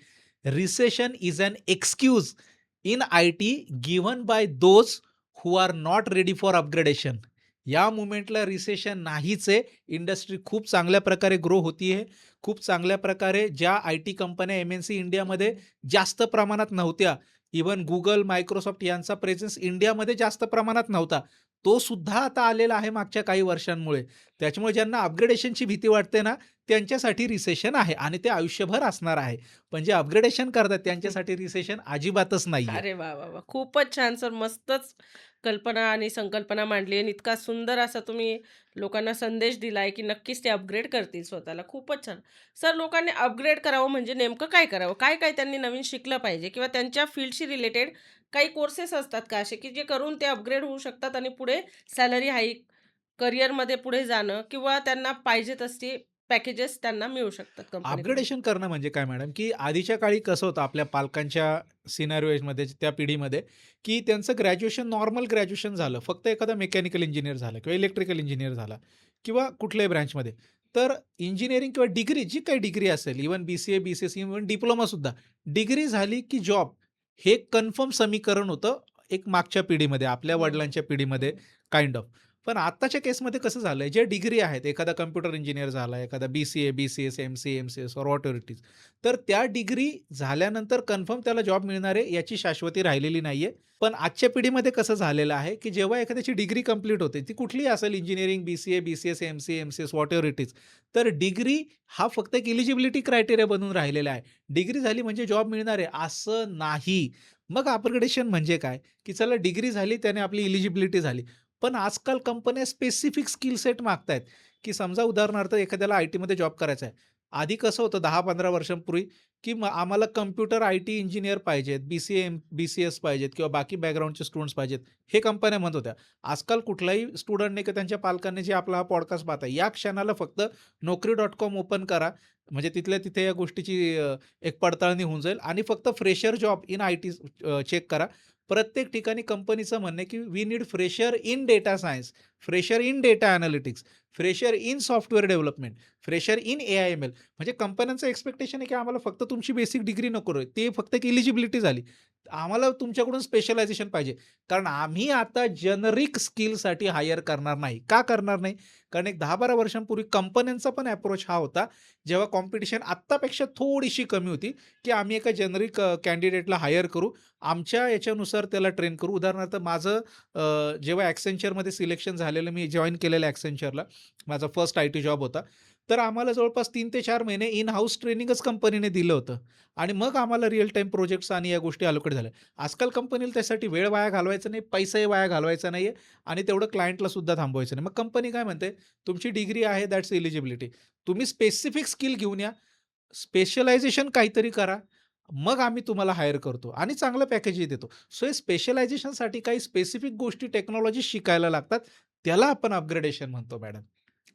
[SPEAKER 2] recession is an excuse in IT given by those who are not ready for upgradation. या मोमेंटला रिसेशन नाहीच आहे. इंडस्ट्री खूप चांगल्या प्रकारे ग्रो होतीये. खूप चांगल्या प्रकारे ज्या आय-टी कंपन्या एम-एन-सी
[SPEAKER 1] हं,
[SPEAKER 2] इंडियामध्ये
[SPEAKER 1] हं.
[SPEAKER 2] जास्त प्रमाणात नव्हत्या. इव्हन Google, Microsoft यांचा प्रेझेन्स इंडियामध्ये जास्त प्रमाणात नव्हता. तो सुद्धा आता आलेला आहे मागच्या काही वर्षांमुळे. त्याच्यामुळे ज्यांना अपग्रेडेशनची भीती वाटते ना, त्यांच्यासाठी रिसेशन आहे आणि ते आयुष्यभर असणार आहे. पण जे अपग्रेडेशन करतात त्यांच्यासाठी रिसेशन अजिबातच नाहीये.
[SPEAKER 1] अरे वाह, वाह, वाह! खूपच छान सर. मस्तच कल्पना आणि संकल्पना मांडली आणि इतका सुंदर असा तुम्ही लोकांना संदेश दिलाय, की नक्कीच ते अपग्रेड करतील स्वतःला. खूपच छान. सर लोकांनी अपग्रेड करावं म्हणजे नेमकं काय करावं? काय-काय त्यांनी नवीन शिकलं पाहिजे? किंवा त्यांच्या फील्डशी रिलेटेड काही कोर्सेस असतात का असे, की जे करून ते अपग्रेड होऊ शकतात आणि पुढे सॅलरी हाईक, करिअरमध्ये पुढे जाणं किंवा त्यांना पाहिजे तशी पॅकेजेस त्यांना मिळू शकतात कंपनीकडून?
[SPEAKER 2] अपग्रेडेशन करणं म्हणजे काय मॅडम, की आधीच्या काळी कसं होतं आपल्या पालकांच्या सिनारिओमध्ये त्या पिढीमध्ये, की त्यांचं ग्रॅज्युएशन नॉर्मल ग्रॅज्युएशन झालं. फक्त एखादा मेकॅनिकल इंजिनिअर झाला किंवा इलेक्ट्रिकल इंजिनिअर झाला किंवा कुठल्याही ब्रँचमध्ये. तर इंजिनिअरिंग किंवा डिग्री जी काही डिग्री असेल, इव्हन बी-सी-ए, बी-सी-एस-ई, इव्हन डिप्लोमासुद्धा. डिग्री झाली की जॉब हे कन्फर्म समीकरण होतं एक मागच्या पिढीमध्ये, आपल्या
[SPEAKER 1] हं, हं.
[SPEAKER 2] वडिलांच्या पिढीमध्ये
[SPEAKER 1] हं.
[SPEAKER 2] Kind of. पण आत्ताच्या केसमध्ये कसं झालंय, जे डिग्री आहेत, एखादा कॉम्प्युटर इंजिनिअर झाला, एखादा BCA, BCS, MCA, MCS or whatever it is. तर त्या डिग्री झाल्यानंतर कन्फर्म त्याला जॉब मिळणार आहे याची शाश्वती राहिलेली नाहीये. पण आजच्या पिढीमध्ये कसं झालेलं आहे, की जेव्हा एखाद्याची डिग्री कंप्लीट होते, ती कुठलीही असेल engineering, BCA, BCS, MCA, MCS whatever it is. तर डिग्री हा फक्त एक एलिजिबिलिटी क्रायटेरिया बनून राहिलेला आहे. डिग्री झाली म्हणजे जॉब मिळणार आहे असं नाही. मग अपग्रेडेशन म्हणजे काय, की चला डिग्री झाली त्याने आपली एलिजिबिलिटी झाली. पण आजकाल कंपन्या स्पेसिफिक स्किल सेट मागतायत, की समजा उदाहरणार्थ एखाद्याला आय-टीमध्ये जॉब करायचा आहे. आधी कसं होतं 10-15 वर्षांपूर्वी, की आम्हाला कॉम्प्युटर आय-टी इंजिनिअर पाहिजेत, बी-सी-ए, बी-सी-एस पाहिजेत किंवा बाकी बॅकग्राऊंडचे स्टुडंट्स पाहिजेत, हे कंपन्या म्हणत होत्या. आजकाल कुठल्याही स्टुडंटने किंवा त्यांच्या पालकांनी जे आपला हा पॉडकास्ट पाहताय, या क्षणाला फक्त Naukri.com ओपन करा. म्हणजे तिथल्या तिथे या गोष्टीची एक पडताळणी होऊन जाईल आणि फक्त fresher job in IT check करा. प्रत्येक ठिकाणी कंपनीचं म्हणणं आहे, की we need fresher in data science, fresher in data analytics, fresher in software development, fresher in AIML. म्हणजे कंपन्यांचं एक्स्पेक्टेशन आहे, की आम्हाला फक्त तुमची बेसिक डिग्री नको रे. ते फक्त एक एलिजिबिलिटी झाली. आम्हाला तुमच्याकडून स्पेशलायझेशन पाहिजे. कारण आम्ही आता जेनेरिक स्किलसाठी हायर करणार नाही. का करणार नाही? कारण एक 10-12 वर्षांपूर्वी कंपन्यांचा पण अप्रोच हा होता, जेव्हा कॉम्पिटिशन आत्तापेक्षा थोडीशी कमी होती, की आम्ही एका जेनेरिक कॅन्डिडेटला हायर करू. आमच्या याच्यानुसार त्याला ट्रेन करू. उदाहरणार्थ माझं जेव्हा Accentureमध्ये सिलेक्शन झालेलं, मी जॉइन केलेलं Accentureला. माझा फर्स्ट आय-टी जॉब होता. तर आम्हाला जवळपास 3 ते 4 महिने इन हाऊस ट्रेनिंगच कंपनीने दिलं होतं आणि मग आम्हाला रिअल टाईम प्रोजेक्ट्स आणि या गोष्टी अलोकेट झाल्या. आजकाल कंपनीला त्यासाठी वेळ वाया घालवायचा नाही, पैसाही वाया घालवायचा नाहीये आणि तेवढं क्लायंटला सुद्धा थांबवायचं नाही. मग कंपनी काय म्हणते, तुमची डिग्री आहे दॅट्स एलिजिबिलिटी. तुम्ही स्पेसिफिक स्किल घेऊन या, स्पेशलायझेशन काहीतरी करा. मग आम्ही तुम्हाला हायर करतो आणि चांगलं पॅकेजही देतो. सो हे स्पेशलायझेशनसाठी काही स्पेसिफिक गोष्टी, टेक्नॉलॉजी शिकायला लागतात. त्याला आपण अपग्रेडेशन म्हणतो मॅडम.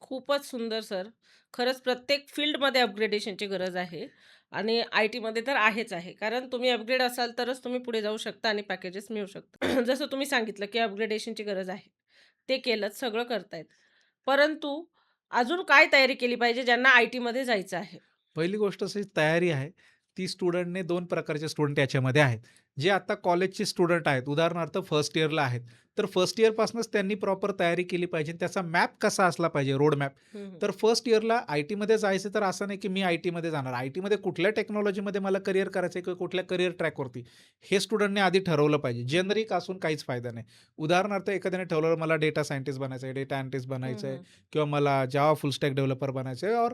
[SPEAKER 1] खूपच सुंदर सर. खरंच प्रत्येक फील्डमध्ये अपग्रेडेशनची गरज आहे आणि आय-टीमध्ये तर आहेच आहे. कारण तुम्ही अपग्रेड असाल तरच तुम्ही पुढे जाऊ शकता आणि पॅकेजेस मिळू शकतात. जसं तुम्ही सांगितलं, की अपग्रेडेशनची गरज आहे. ते केलंत, सगळं करतायत. परंतु अजून काय तयारी केली पाहिजे ज्यांना आय-टीमध्ये जायचं आहे?
[SPEAKER 2] पहिली गोष्ट अशी तयारी आहे, ती स्टुडंटने 2 प्रकारचे स्टुडंट याच्यामध्ये आहेत. जे आता कॉलेजचे स्टुडंट आहेत, उदाहरणार्थ फर्स्ट इयरला आहेत. तर फर्स्ट इयरपासूनच त्यांनी प्रॉपर तयारी केली पाहिजे. त्याचा मॅप कसा असला पाहिजे, रोड मॅप.
[SPEAKER 1] हं, हं.
[SPEAKER 2] तर फर्स्ट इयरला आय-टीमध्ये जायचं तर असं नाही, की मी आय-टीमध्ये जाणार. आय-टीमध्ये कुठल्या टेक्नॉलॉजीमध्ये मला करियर करायचं आहे किंवा कुठल्या करियर ट्रॅकवरती, हे स्टुडंटने आधी ठरवलं पाहिजे. जेनेरिक असून काहीच फायदा नाही. उदाहरणार्थ एखाद्याने ठरवलं मला डेटा सायंटिस्ट बनायचं आहे, डेटा अॅनालिस्ट
[SPEAKER 1] हं,
[SPEAKER 2] बनायचं आहे
[SPEAKER 1] हं.
[SPEAKER 2] किंवा मला जावा फुल स्टॅक डेव्हलपर बनायचं आहे और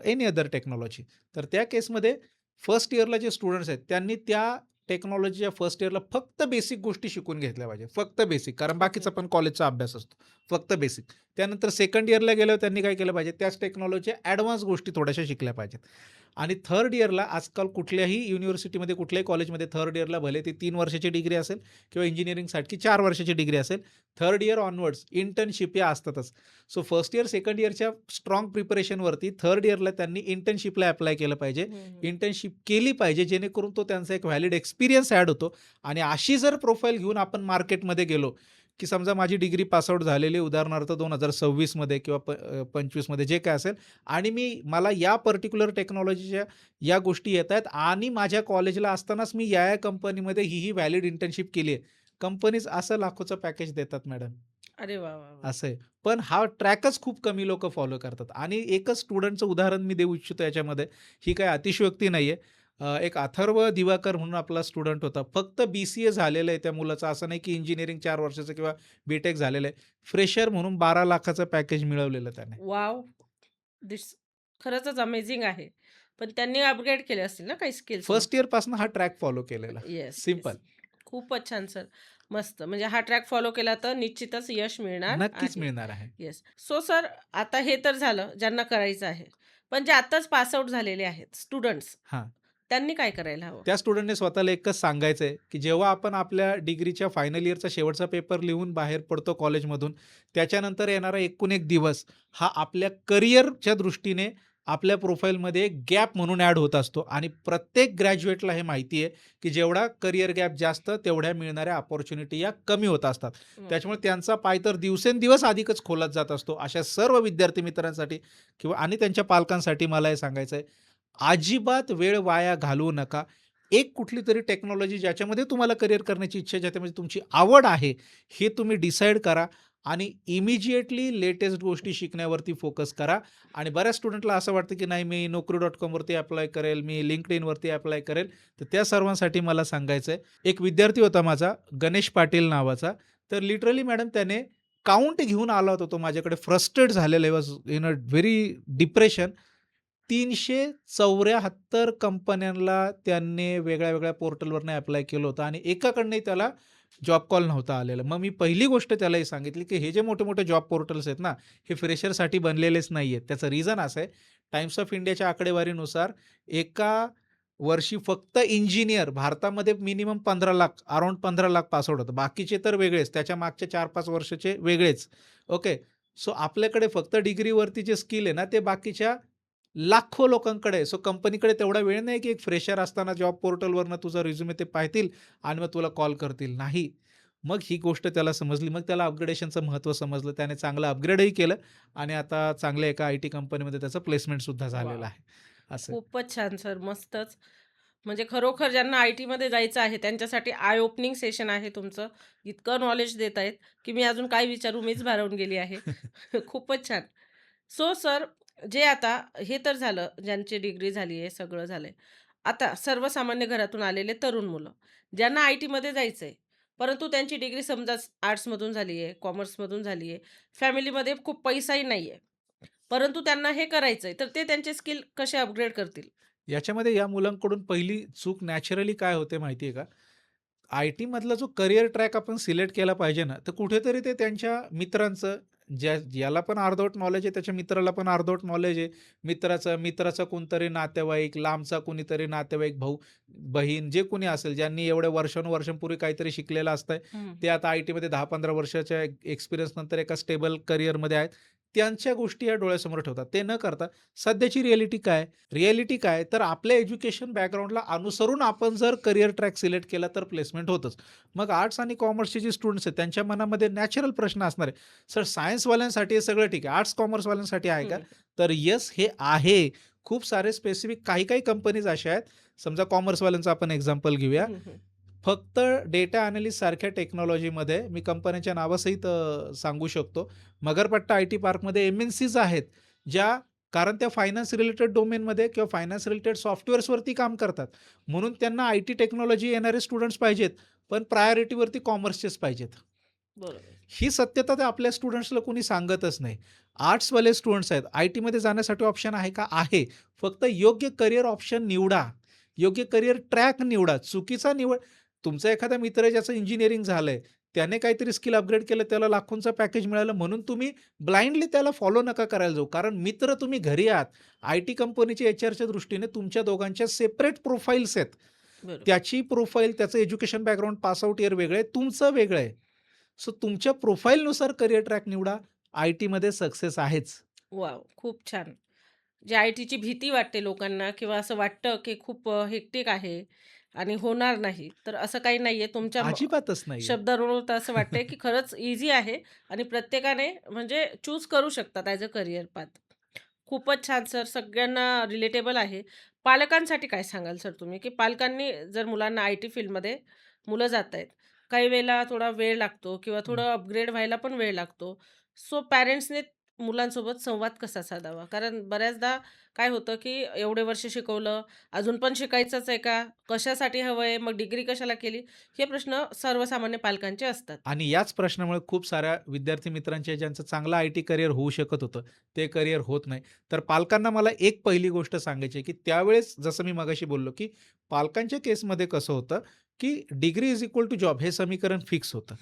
[SPEAKER 2] एनी अदर टेक्नॉलॉजी. तर त्या केसमध्ये फर्स्ट इयरला जे स्टुडंट्स आहेत त्यांनी त्या टेक्नॉलॉजीच्या फर्स्ट इयरला फक्त बेसिक गोष्टी शिकून घेतल्या पाहिजे. फक्त बेसिक. कारण बाकीचा
[SPEAKER 1] ओके.
[SPEAKER 2] पण कॉलेजचा अभ्यास असतो. फक्त बेसिक. त्यानंतर सेकंड इयरला गेल्यावर त्यांनी काय केलं पाहिजे, त्याच टेक्नॉलॉजीच्या ॲडव्हान्स गोष्टी थोड्याशा शिकल्या पाहिजेत. आणि थर्ड इयरला आजकाल कुठल्याही युनिव्हर्सिटीमध्ये, कुठल्याही कॉलेजमध्ये थर्ड इयरला भले ती 3 वर्षाची डिग्री असेल किंवा इंजिनिअरिंगसाठी 4 वर्षाची डिग्री असेल. थर्ड इयर ऑनवर्ड्स इंटर्नशिप या असतातच. सो फर्स्ट इयर, सेकंड इयरच्या स्ट्राँग प्रिपरेशनवरती थर्ड इयरला त्यांनी इंटर्नशिपला ॲप्लाय केलं पाहिजे.
[SPEAKER 1] हं, हं.
[SPEAKER 2] इंटर्नशिप केली पाहिजे जेणेकरून तो त्यांचा एक व्हॅलिड एक्सपिरियन्स ॲड होतो. आणि अशी जर प्रोफाईल घेऊन आपण मार्केटमध्ये गेलो, की समजा माझी डिग्री पास आउट झालेली उदाहरणार्थ 2026 मध्ये किंवा 25 मध्ये जे काय असेल आणि मला या पर्टिक्युलर टेक्नॉलॉजीच्या या गोष्टी येतायत आणि माझ्या कॉलेजला असतानाच मी या कंपनीमध्ये ही व्हॅलिड इंटर्नशिप केली आहे. कंपनीज असं लाखोचं पॅकेज देतात मॅडम.
[SPEAKER 1] अरे वाह, वाह, वाह!
[SPEAKER 2] असं आहे. पण हा ट्रॅकच खूप कमी लोकं फॉलो करतात आणि एकच स्टुडंटचं उदाहरण मी देऊ इच्छितो याच्यामध्ये. ही काही अतिशयोक्ती नाहीये. एक अथर्व दिवाकर म्हणून आपला स्टुडंट होता. फक्त बी-सी-ए झालेलं आहे त्या मुलाचं. असं नाही की इंजिनिअरिंग 4 वर्षाचं किंवा बी-टेक झालेलं आहे. फ्रेशर म्हणून 12,00,000चं पॅकेज मिळवलेलं त्याने.
[SPEAKER 1] वॉव! दिस खरंचच अमेझिंग आहे. पण त्यांनी अपग्रेड केले असतील ना काही स्किल्स मग?
[SPEAKER 2] फर्स्ट इयरपासून हा ट्रॅक फॉलो केलेला.
[SPEAKER 1] Yes,
[SPEAKER 2] simple.
[SPEAKER 1] येस. खूपच छान सर. मस्त. म्हणजे हा ट्रॅक फॉलो केला तर निश्चितच यश मिळणार
[SPEAKER 2] नक्कीच
[SPEAKER 1] आहे.
[SPEAKER 2] मिळणार आहे.
[SPEAKER 1] येस. सो सर आता हे तर झालं ज्यांना करायचं आहे. पण जे आत्ताच पास आउट झालेले आहेत स्टुडंट्स,
[SPEAKER 2] हां.
[SPEAKER 1] त्यांनी काय करायला हवं?
[SPEAKER 2] त्या स्टुडंटने स्वतःला एकच सांगायचं आहे, की जेव्हा आपण आपल्या डिग्रीच्या फायनल इयरचा शेवटचा पेपर लिहून बाहेर पडतो कॉलेजमधून, त्याच्यानंतर येणारा एकूण एक दिवस हा आपल्या करिअरच्या दृष्टीने आपल्या प्रोफाईलमध्ये एक गॅप म्हणून ॲड होत असतो आणि प्रत्येक ग्रॅज्युएटला हे माहिती आहे, की जेवढा करिअर गॅप जास्त, तेवढ्या मिळणाऱ्या अपॉर्च्युनिटी या कमी होत असतात.
[SPEAKER 1] हं.
[SPEAKER 2] त्याच्यामुळे त्यांचा पाय तर दिवसेंदिवस अधिकच खोलत जात असतो. अशा सर्व विद्यार्थी मित्रांसाठी किंवा आणि त्यांच्या पालकांसाठी मला हे सांगायचं आहे, अजिबात वेळ वाया घालवू नका. एक कुठलीतरी टेक्नॉलॉजी ज्याच्यामध्ये तुम्हाला करियर करण्याची इच्छा आहे, ज्याच्यामध्ये तुमची आवड आहे, हे तुम्ही डिसाईड करा आणि इमिजिएटली लेटेस्ट गोष्टी शिकण्यावरती फोकस करा. आणि बऱ्याच स्टुडंटला असं वाटतं, की नाही मी Naukri.comवरती अप्लाय करेल, मी LinkedInवरती अप्लाय करेल. तर त्या सर्वांसाठी मला सांगायचं आहे, एक विद्यार्थी होता माझा गणेश पाटील नावाचा. तर लिटरली मॅडम त्याने काउंट घेऊन आला होता तो माझ्याकडे. फ्रस्ट्रेट झालेला आहे, was in a very depression. 374 कंपन्यांना त्यांनी वेगळ्या-वेगळ्या पोर्टलवरनं ॲप्लाय केलं होतं आणि एकाकडनंही त्याला जॉब कॉल नव्हता आलेला. मग मी पहिली गोष्ट त्याला ही सांगितली, की हे जे मोठे-मोठे जॉब पोर्टल्स आहेत ना, हे फ्रेशरसाठी बनलेलेच नाही आहेत. त्याचं रिझन असं आहे, टाइम्स ऑफ इंडियाच्या आकडेवारीनुसार एका वर्षी फक्त इंजिनिअर भारतामध्ये मिनिमम 15,00,000 अराउंड 15,00,000 पास आउट होतात. बाकीचे तर वेगळेच. त्याच्या मागच्या 4-5 वर्षाचे वेगळेच. ओके. सो आपल्याकडे फक्त डिग्रीवरती जे स्किल आहे ना, ते बाकीच्या लाखो लोकांकडे आहे. सो कंपनीकडे तेवढा वेळ नाही, की एक फ्रेशर असताना जॉब पोर्टलवरनं तुझा रिझ्यूमे ते पाहतील आणि मग तुला कॉल करतील. नाही. मग ही गोष्ट त्याला समजली. मग त्याला अपग्रेडेशनचं महत्त्व समजलं. त्याने चांगलं अपग्रेडही केलं आणि आता चांगल्या एका आय-टी कंपनीमध्ये त्याचं प्लेसमेंटसुद्धा झालेलं
[SPEAKER 1] वॉव!
[SPEAKER 2] आहे. असं.
[SPEAKER 1] खूपच छान सर. मस्तच. म्हणजे खरोखर ज्यांना आय-टीमध्ये जायचं आहे त्यांच्यासाठी आय ओपनिंग सेशन आहे तुमचं. इतकं नॉलेज देत आहेत, की मी अजून काय विचारू मीच भारावून गेली आहे. खूपच छान. सो सर जे आता हे तर झालं ज्यांची डिग्री झाली आहे, सगळं झालंय. आता सर्वसामान्य घरातून आलेले तरुण मुलं, ज्यांना आय-टीमध्ये जायचंय, परंतु त्यांची डिग्री समजा आर्ट्समधून झाली आहे, कॉमर्समधून झाली आहे, फॅमिलीमध्ये खूप पैसाही नाहीये. परंतु त्यांना हे करायचंय, तर ते त्यांचे स्किल कसे अपग्रेड करतील?
[SPEAKER 2] याच्यामध्ये या मुलांकडून पहिली चूक नॅचरली काय होते माहिती आहे का? आय-टीमधला जो करियर ट्रॅक आपण सिलेक्ट केला पाहिजे ना, तर कुठेतरी ते त्यांच्या मित्रांचं ज्याला पण अर्धवट नॉलेज आहे, त्याच्या मित्राला पण अर्धवट नॉलेज आहे. मित्राचा कोणतरी नातेवाईक, लांबचा कोणीतरी नातेवाईक, भाऊ, बहीण जे कोणी असेल, ज्यांनी एवढ्या वर्षानुवर्षांपूर्वी काहीतरी शिकलेलं असतंय.
[SPEAKER 1] हं.
[SPEAKER 2] ते आता आय-टीमध्ये 10-15 वर्षाच्या एक्सपिरियन्स नंतर एका स्टेबल करियरमध्ये आहेत. त्यांच्या गोष्टी या डोळ्यासमोर ठेवतात. ते न करता सध्याची रिॲलिटी काय? रिॲलिटी काय? तर आपल्या एज्युकेशन बॅकग्राऊंडला अनुसरून आपण जर करियर ट्रॅक सिलेक्ट केला तर प्लेसमेंट होतच. मग आर्ट्स आणि कॉमर्सचे जे स्टुडंट्स आहेत त्यांच्या मनामध्ये नॅचरल प्रश्न असणार आहे. सर सायन्सवाल्यांसाठी हे सगळं ठीक आहे. आर्ट्स कॉमर्सवाल्यांसाठी आहे का?
[SPEAKER 1] हं,
[SPEAKER 2] तर येस हे आहे. खूप सारे स्पेसिफिक काही कंपनीज अशा आहेत. समजा कॉमर्सवाल्यांचं आपण एक्झाम्पल घेऊया.
[SPEAKER 1] हं, हं.
[SPEAKER 2] फक्त डेटा एनालिस्ट सारख्या टेक्नॉलॉजीमध्ये मी कंपन्यांच्या नावासहित सांगू शकतो. मगरपट्टा आय-टी पार्कमध्ये एम-एन-सीज आहेत, ज्या कारण त्या फायनान्स रिलेटेड डोमेनमध्ये किंवा फायनान्स रिलेटेड सॉफ्टवेअर्सवरती काम करतात. म्हणून त्यांना आय-टी टेक्नॉलॉजी येणारे स्टुडंट्स पाहिजेत, पण प्रायोरिटीवरती कॉमर्सचेच पाहिजेत.
[SPEAKER 1] बरोबर.
[SPEAKER 2] ही सत्यता ते आपल्या स्टुडंट्सला कोणी सांगतच नाही. आर्ट्सवाले स्टुडंट्स आहेत, आय-टीमध्ये जाण्यासाठी ऑप्शन आहे का? आहे. फक्त योग्य करियर ऑप्शन निवडा. योग्य करियर ट्रॅक निवडा. चुकीचा निवड तुमचा एखादा मित्र आहे ज्याचं इंजिनिअरिंग झालंय, त्याने काहीतरी स्किल अपग्रेड केलं, त्याला लाखोंचं पॅकेज मिळालं म्हणून तुम्ही ब्लाइंडली त्याला फॉलो नका करायला जाऊ. कारण मित्र तुम्ही घरी आहात. आय-टी कंपनीच्या एचआरच्या दृष्टीने तुमच्या दोघांच्या सेपरेट प्रोफाइल्स आहेत.
[SPEAKER 1] बरोबर.
[SPEAKER 2] त्याची प्रोफाईल, त्याचं education background, pass out year वेगळं आहे, तुमचं वेगळं आहे. सो तुमच्या प्रोफाईलनुसार करियर ट्रॅक निवडा. आय-टीमध्ये सक्सेस आहेच.
[SPEAKER 1] वॉव! खूप छान. जे आय-टीची भीती वाटते लोकांना किंवा असं वाटतं, की खूप हेक्टिक आहे आणि होणार नाही. तर असं काही नाहीये. तुमच्या
[SPEAKER 2] अजिबातच नाहीये.
[SPEAKER 1] शब्दावरून तर असं वाटतंय, की खरंच ईझी आहे आणि प्रत्येकाने म्हणजे चूज करू शकतात ॲज अ करियर पाथ. खूपच छान सर. सगळ्यांना रिलेटेबल आहे. पालकांसाठी काय सांगाल सर तुम्ही, की पालकांनी जर मुलांना आय-टी फील्डमध्ये मुलं जातायत. काही वेळेला थोडा वेळ लागतो किंवा
[SPEAKER 2] हं.
[SPEAKER 1] थोडं अपग्रेड व्हायला पण वेळ लागतो. सो पॅरेंट्सने मुलांसोबत संवाद कसा साधावा? कारण बऱ्याचदा काय होतं, की एवढे वर्ष शिकवलं, अजून पण शिकायचंच आहे का? कशासाठी हवंय? मग डिग्री कशाला केली? हे प्रश्न सर्वसामान्य पालकांचे असतात.
[SPEAKER 2] आणि याच प्रश्नामुळे खूप साऱ्या विद्यार्थी मित्रांचे ज्यांचं चांगलं आय-टी करियर होऊ शकत होतं, ते करियर होत नाही. तर पालकांना मला एक पहिली गोष्ट सांगायची आहे, की त्यावेळेस जसं मी मगाशी बोललो, की पालकांच्या केसमध्ये कसं होतं, की degree is equal to job हे समीकरण फिक्स होतं.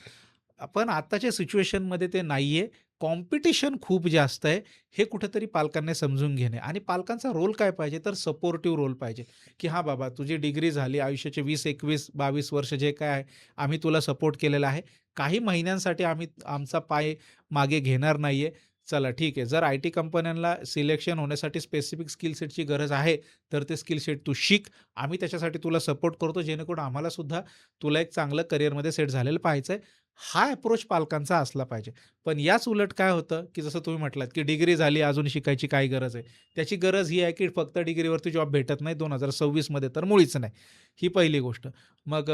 [SPEAKER 2] पण आत्ताच्या सिच्युएशनमध्ये ते नाहीये. कॉम्पिटिशन खूप जास्त आहे. हे कुठेतरी पालकांनी समजून घेणे आणि पालकांचा रोल काय पाहिजे, तर सपोर्टिव्ह रोल पाहिजे, की "हां बाबा, तुझी डिग्री झाली, आयुष्याचे 20, 21, 22 वर्ष जे काय आहे, आम्ही तुला सपोर्ट केलेला आहे. काही महिन्यांसाठी आम्ही आमचा पाय मागे घेणार नाहीये. चला ठीक आहे. जर आय-टी कंपन्यांना सिलेक्शन होण्यासाठी स्पेसिफिक स्किल सेटची गरज आहे, तर ते स्किल सेट तू शिक. आम्ही त्याच्यासाठी तुला सपोर्ट करतो, जेणेकरून आम्हाला सुद्धा तुला एक चांगलं करिअरमध्ये सेट झालेलं पाहायचंय." हा अप्रोच पालकांचा असला पाहिजे. पण याच उलट काय होतं, की जसं तुम्ही म्हटलात, की डिग्री झाली अजून शिकायची काय गरज आहे? त्याची गरज ही आहे, की फक्त डिग्रीवरती जॉब भेटत नाही 2026 मध्ये तर मुळीच नाही. ही पहिली गोष्ट. मग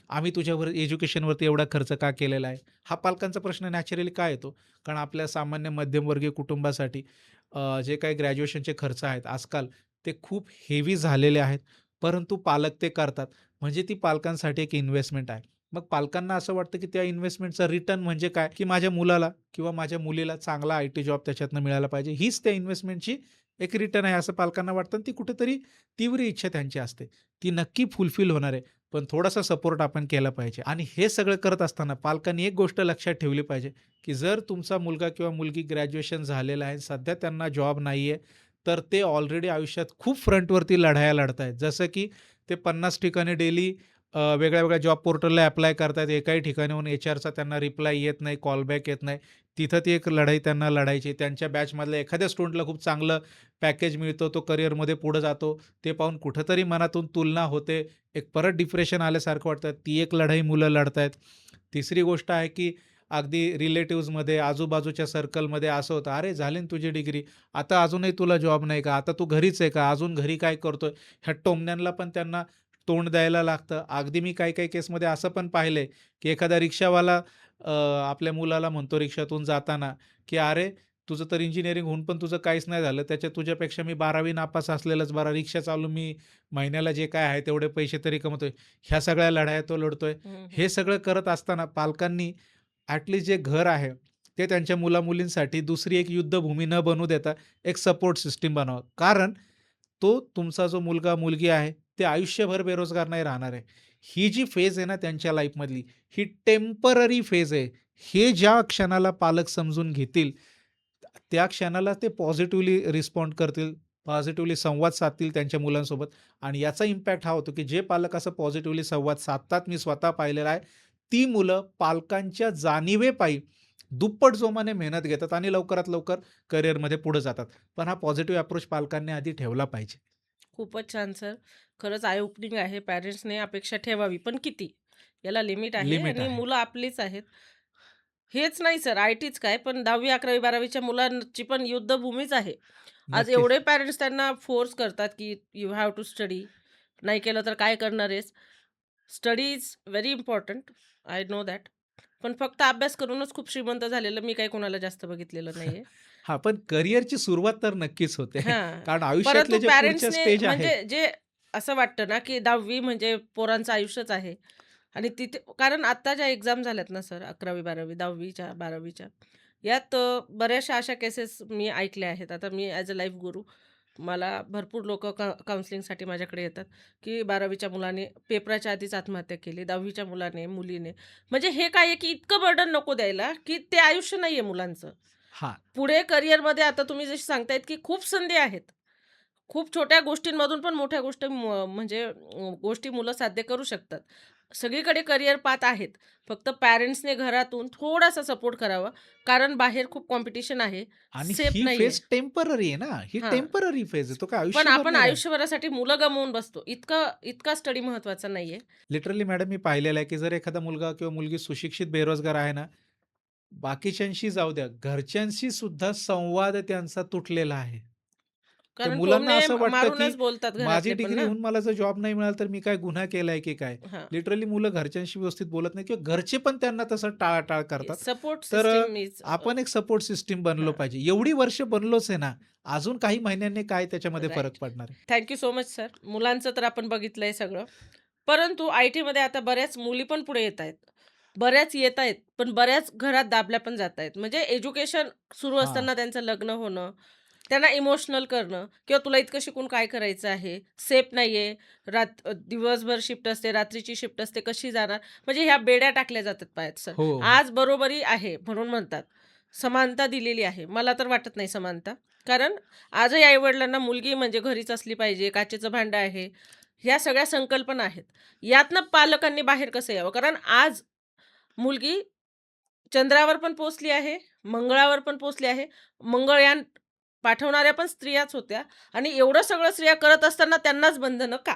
[SPEAKER 2] आम्ही तुझ्यावर एज्युकेशनवरती एवढा खर्च का केलेला आहे? हा पालकांचा प्रश्न नॅचरली का येतो? कारण आपल्या सामान्य मध्यमवर्गीय कुटुंबासाठी जे काही ग्रॅज्युएशनचे खर्च आहेत आजकाल ते खूप हेवी झालेले आहेत. परंतु पालक ते करतात. म्हणजे ती पालकांसाठी एक इन्व्हेस्टमेंट आहे. मग पालकांना असं वाटतं, की त्या इन्व्हेस्टमेंटचा रिटर्न म्हणजे काय? की माझ्या मुलाला किंवा माझ्या मुलीला चांगला आय-टी जॉब त्याच्यातनं मिळाला पाहिजे. हीच त्या इन्व्हेस्टमेंटची एक रिटर्न आहे असं पालकांना वाटतं आणि ती कुठेतरी तीव्र इच्छा त्यांची असते. ती नक्की फुलफिल होणार आहे. पण थोडासा सपोर्ट आपण केला पाहिजे आणि हे सगळं करत असताना पालकांनी एक गोष्ट लक्षात ठेवली पाहिजे, की जर तुमचा मुलगा किंवा मुलगी ग्रॅज्युएशन झालेलं आहे, सध्या त्यांना जॉब नाहीये, तर ते ऑलरेडी आयुष्यात खूप फ्रंटवरती लढाया लढतायत. जसं की ते 50 ठिकाणी डेली वेगळ्या-वेगळ्या जॉब पोर्टलला ॲप्लाय करतायत. एकाही ठिकाणाहून एचआरचा त्यांना रिप्लाय येत नाही, कॉलबॅक येत नाही. तिथं ती एक लढाई त्यांना लढायची. त्यांच्या बॅचमधल्या एखाद्या स्टुडंटला खूप चांगलं पॅकेज मिळतं, तो करिअरमध्ये पुढे जातो. ते पाहून कुठेतरी मनातून तुलना होते. एक परत डिप्रेशन आल्यासारखं वाटतं. ती एक लढाई मुलं लढतायत. तिसरी गोष्ट आहे, की अगदी रिलेटिव्हजमध्ये, आजूबाजूच्या सर्कलमध्ये असं होतं, "अरे, झाली ना तुझी डिग्री, आता अजूनही तुला जॉब नाही का? आता तू घरीच आहे का? अजून घरी काय करतोय?" ह्या टोमण्यांना पण त्यांना तोंड द्यायला लागतं. अगदी मी काही-काही केसमध्ये असं पण पाहिलंय, की एखादा रिक्षावाला आपल्या मुलाला म्हणतो रिक्षातून जाताना, की "अरे, तुझं तर इंजिनिअरिंग होऊन पण तुझं काहीच नाही झालं. त्याच्यात तुझ्यापेक्षा मी 12वी नापास असलेलाच बरा. रिक्षा चालवून मी महिन्याला जे काय आहे तेवढे पैसे तरी कमवतोय." ह्या सगळ्या लढाया तो लढतोय.
[SPEAKER 1] हं, हं.
[SPEAKER 2] हे सगळं करत असताना पालकांनी जे घर आहे, ते त्यांच्या मुला-मुलींसाठी दुसरी एक युद्धभूमी न बनू देता एक सपोर्ट सिस्टम बनावं. कारण तो तुमचा जो मुलगा-मुलगी आहे, ते आयुष्यभर बेरोजगार नाही राहणार आहे. ही जी फेज आहे ना त्यांच्या लाईफमधली, ही टेम्पररी फेज आहे. हे ज्या क्षणाला पालक समजून घेतील, त्या क्षणाला ते पॉझिटिव्हली रिस्पॉन्ड करतील, पॉझिटिव्हली संवाद साधतील त्यांच्या मुलांसोबत आणि याचा इम्पॅक्ट हा होतो, की जे पालक असं पॉझिटिव्हली संवाद साधतात, मी स्वतः पाहिलेलं आहे. ती मुलं पालकांच्या जाणिवेपायी दुप्पट जोमाने मेहनत घेतात आणि लवकरात लवकर करिअरमध्ये पुढे जातात. पण हा पॉझिटिव्ह अप्रोच पालकांनी आधी ठेवला पाहिजे.
[SPEAKER 1] खूपच छान सर. खरंच आय ओपनिंग आहे. पॅरेंट्सने अपेक्षा ठेवावी, पण किती? याला लिमिट आहे
[SPEAKER 2] लिमिट
[SPEAKER 1] आणि
[SPEAKER 2] आहे.
[SPEAKER 1] मुलं आपलीच आहेत. हेच नाही सर, आय-टीच काय, पण 10वी, 11वी, 12वीच्या मुलांची पण युद्धभूमीच आहे. आज
[SPEAKER 2] नक्कीच.
[SPEAKER 1] एवढे पॅरेंट्स त्यांना फोर्स करतात, की यू हॅव टू स्टडी. नाही केलं तर काय करणार आहेस? Study is very important. I know that. पण फक्त अभ्यास करूनच खूप श्रीमंत झालेलं मी काही कोणाला जास्त बघितलेलं नाहीये.
[SPEAKER 2] हां, पण करिअरची सुरुवात तर नक्कीच होते.
[SPEAKER 1] हां.
[SPEAKER 2] कारण
[SPEAKER 1] परंतु
[SPEAKER 2] आयुष्यातले जे पुढचे
[SPEAKER 1] पॅरेंट्सने
[SPEAKER 2] स्टेज आहेत.
[SPEAKER 1] म्हणजे जे असं वाटतं ना, की 10वी म्हणजे पोरांचं आयुष्यच आहे आणि तिथे कारण आता ज्या एक्झाम झाल्यात ना सर 11वी, 12वी, 10वीच्या, 12वीच्या यात बऱ्याचशा अशा केसेस मी ऐकल्या आहेत. आता मी ॲज अ लाईफ गुरू मला भरपूर लोकं काउन्सिलिंगसाठी माझ्याकडे येतात, की 12वीच्या मुलाने पेपराच्या आधीच आत्महत्या केली, 10वीच्या मुलाने, मुलीने. म्हणजे हे काय आहे, की इतकं बर्डन नको द्यायला, की ते आयुष्य नाहीये मुलांचं.
[SPEAKER 2] हां,
[SPEAKER 1] पुढे करिअरमध्ये आता तुम्ही जशी सांगतायत, की खूप संधी आहेत. खूप छोट्या गोष्टींमधून पण मोठ्या गोष्टी म्हणजे गोष्टी मुलं साध्य करू शकतात. सगळीकडे करिअर पाथ आहेत. फक्त पॅरेंट्सने घरातून थोडासा सपोर्ट करावा. कारण बाहेर खूप कॉम्पिटिशन आहे.
[SPEAKER 2] आणि
[SPEAKER 1] सेफ
[SPEAKER 2] ही
[SPEAKER 1] नाहीये.
[SPEAKER 2] फेज टेम्पररी आहे ना. ही
[SPEAKER 1] हां.
[SPEAKER 2] टेम्पररी फेज आहे. तो काय
[SPEAKER 1] पण
[SPEAKER 2] आयुष्यभर
[SPEAKER 1] आपण
[SPEAKER 2] नाही राहणार.
[SPEAKER 1] आयुष्यभरासाठी मुलं गमावून बसतो. इतका स्टडी महत्त्वाचा नाहीये.
[SPEAKER 2] लिटरली मॅडम मी पाहिलेलं आहे, की जर एखादा मुलगा किंवा मुलगी सुशिक्षित बेरोजगार आहे ना, बाकीच्यांशी जाऊ द्या, घरच्यांशी सुद्धा संवाद त्यांचा तुटलेला आहे. त्या
[SPEAKER 1] कारण
[SPEAKER 2] मुलांना
[SPEAKER 1] टोमणे
[SPEAKER 2] असं वाटतं, की
[SPEAKER 1] मारूनच बोलतात
[SPEAKER 2] माझी
[SPEAKER 1] घरातले पण
[SPEAKER 2] डिग्री
[SPEAKER 1] ना.
[SPEAKER 2] होऊन मला जर जॉब नाही मिळाला, तर मी काय गुन्हा केलाय की काय?
[SPEAKER 1] हां.
[SPEAKER 2] लिटरली मुलं घरच्यांशी व्यवस्थित बोलत नाही किंवा घरचे पण त्यांना तसं टाळाटाळ करतात.
[SPEAKER 1] सपोर्ट
[SPEAKER 2] तर
[SPEAKER 1] सिस्टम इज
[SPEAKER 2] आपण एक सपोर्ट सिस्टम बनलो
[SPEAKER 1] हां.
[SPEAKER 2] पाहिजे. एवढी वर्ष बनलोच आहे ना, अजून काही महिन्यांनी काय त्याच्यामध्ये फरक
[SPEAKER 1] राइट.
[SPEAKER 2] पडणार आहे?
[SPEAKER 1] Thank so much sir. मुलांचं तर आपण बघितलंय सगळं. परंतु आय-टीमध्ये आता बऱ्याच मुली पण पुढे येतायत. बऱ्याच येतायत, पण बऱ्याच घरात दाबल्या पण जातायत. म्हणजे एज्युकेशन सुरू
[SPEAKER 2] हां.
[SPEAKER 1] असताना त्यांचं लग्न होणं, त्यांना इमोशनल करणं किंवा तुला इतकं शिकून काय करायचं आहे? सेफ नाहीये. दिवसभर शिफ्ट असते, रात्रीची शिफ्ट असते, कशी जाणार? म्हणजे ह्या बेड्या टाकल्या जातात पायात सर.
[SPEAKER 2] हो, हो.
[SPEAKER 1] आज बरोबरी आहे म्हणून म्हणतात. समानता दिलेली आहे. मला तर वाटत नाही समानता. कारण आजही आई-वडिलांना मुलगी म्हणजे घरीच असली पाहिजे, काचेचं भांडं आहे. ह्या सगळ्या संकल्पना आहेत. यातनं पालकांनी बाहेर कसं यावं? कारण आज मुलगी चंद्रावर पण पोहोचली आहे, मंगळावर पण पोहोचली आहे. मंगळयान पाठवणाऱ्या पण स्त्रियाच होत्या आणि एवढं सगळं स्त्रिया करत असताना त्यांनाच बंधनं का?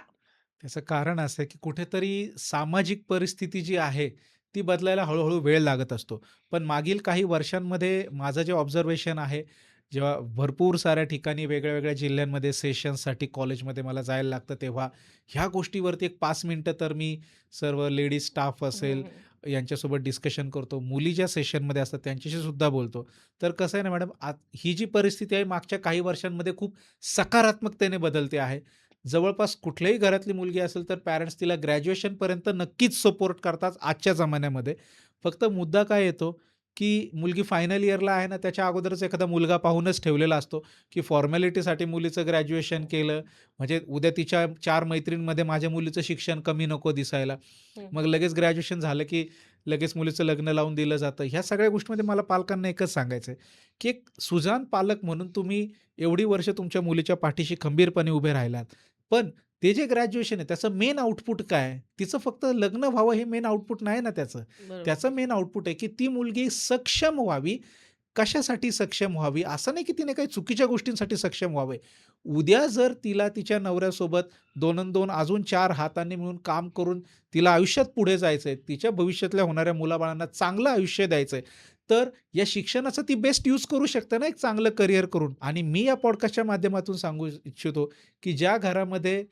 [SPEAKER 2] त्याचं कारण असं आहे, की कुठेतरी सामाजिक परिस्थिती जी आहे, ती बदलायला हळू वेळ लागत असतो. पण मागील काही वर्षांमध्ये माझं जे ऑब्झर्वेशन आहे, जेव्हा भरपूर साऱ्या ठिकाणी वेगळ्या-वेगळ्या जिल्ह्यांमध्ये सेशन्ससाठी कॉलेजमध्ये मला जायला लागतं, तेव्हा ह्या गोष्टीवरती एक 5 मिनिटं तर मी सर्व लेडीज स्टाफ
[SPEAKER 1] हं,
[SPEAKER 2] असेल,
[SPEAKER 1] हं.
[SPEAKER 2] यांच्यासोबत डिस्कशन करतो. मुली ज्या सेशनमध्ये असतात त्यांच्याशी सुद्धा बोलतो. तर कसं आहे ना मॅडम, ही जी परिस्थिती आहे मागच्या काही वर्षांमध्ये खूप सकारात्मकतेने बदलते आहे. जवळपास कुठल्याही घरातली मुलगी असेल तर पॅरेंट्स तिला ग्रॅज्युएशनपर्यंत नक्कीच सपोर्ट करतात आजच्या जमान्यामध्ये. फक्त मुद्दा काय येतो, की मुलगी फायनल इयरला आहे ना, त्याच्या अगोदरच एखादा मुलगा पाहूनच ठेवलेला असतो, की फॉर्मॅलिटीसाठी मुलीचं ग्रॅज्युएशन केलं, म्हणजे उद्या तिच्या 4 मैत्रीणमध्ये माझ्या मुलीचं शिक्षण कमी नको दिसायला.
[SPEAKER 1] हं,
[SPEAKER 2] मग लगेच ग्रॅज्युएशन झालं, की लगेच मुलीचं लग्न लावून दिलं जातं. ह्या सगळ्या गोष्टींमध्ये मला पालकांना एकच सांगायचं आहे, की एक सुजाण पालक म्हणून तुम्ही एवढी वर्ष तुमच्या मुलीच्या पाठीशी खंबीरपणे उभे राहिलात. पण ते जे ग्रॅज्युएशन आहे त्याचं मेन आउटपुट काय आहे? तिचं फक्त लग्न व्हावं हे मेन आउटपुट नाही ना त्याचं.
[SPEAKER 1] बरोबर.
[SPEAKER 2] त्याचं मेन आउटपुट आहे, की ती मुलगी सक्षम व्हावी. कशासाठी सक्षम व्हावी? असं नाही की तिने काही चुकीच्या गोष्टींसाठी सक्षम व्हावे. उद्या जर तिला तिच्या नवऱ्यासोबत 2 अन् 2 अजून 4 हातांनी मिळून काम करून तिला आयुष्यात पुढे जायचंय, तिच्या भविष्यातल्या होणाऱ्या मुलाबाळांना चांगलं आयुष्य द्यायचंय, तर या शिक्षणाचा ती बेस्ट यूज करू शकते ना एक चांगलं करिअर करून. आणि मी या पॉडकास्टच्या माध्यमातून सांगू इच्छितो, की ज्या घरामध्ये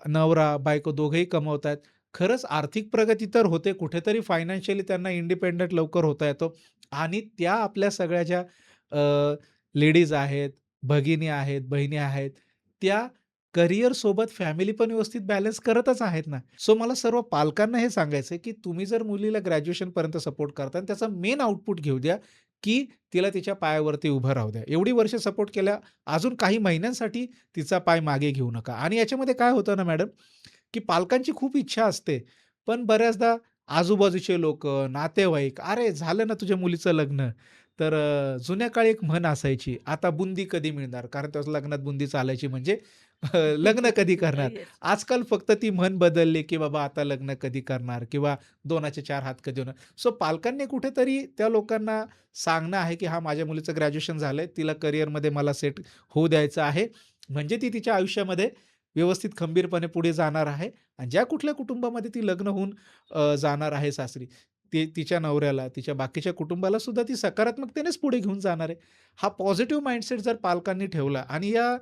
[SPEAKER 2] नवरा-बायको दोघंही कमवतायत, खरंच आर्थिक प्रगती तर होते, कुठेतरी फायनान्शियली त्यांना इंडिपेंडंट लवकर होता येतो आणि त्या आपल्या सगळ्या ज्या लेडीज आहेत, भगिनी आहेत, बहिणी आहेत, त्या करिअरसोबत फॅमिली पण व्यवस्थित बॅलन्स करतच आहेत ना. सो मला सर्व पालकांना हे सांगायचं आहे, की तुम्ही जर मुलीला ग्रॅज्युएशनपर्यंत सपोर्ट करता आणि त्याचा मेन आउटपुट घेऊ द्या, की तिला तिच्या पायावरती उभं राहू द्या. एवढी वर्ष सपोर्ट केल्या, अजून काही महिन्यांसाठी तिचा पाय मागे घेऊ नका. आणि याच्यामध्ये काय होतं ना मॅडम, की पालकांची खूप इच्छा असते, पण बऱ्याचदा आजूबाजूचे लोकं, नातेवाईक, "अरे, झालं ना तुझ्या मुलीचं लग्न." तर जुन्या काळी एक म्हण असायची, "आता बुंदी कधी मिळणार?" कारण त्यावेळेस लग्नात बुंदी चालायची म्हणजे लग्न कधी करणार?
[SPEAKER 1] येस.
[SPEAKER 2] आजकाल फक्त ती म्हण बदलली, की बाबा आता लग्न कधी करणार किंवा 2चे 4 हात कधी होणार. सो पालकांनी कुठेतरी त्या लोकांना सांगणं आहे, की हां, माझ्या मुलीचं ग्रॅज्युएशन झालंय. तिला करिअरमध्ये मला सेट होऊ द्यायचं आहे. म्हणजे ती तिच्या आयुष्यामध्ये व्यवस्थित खंबीरपणे पुढे जाणार आहे आणि ज्या कुठल्या कुटुंबामध्ये ती लग्न होऊन जाणार आहे सासरी, ती तिच्या नवऱ्याला, तिच्या बाकीच्या कुटुंबाला सुद्धा ती सकारात्मकतेनेच पुढे घेऊन जाणार आहे. हा पॉझिटिव्ह माइंडसेट जर पालकांनी ठेवला आणि या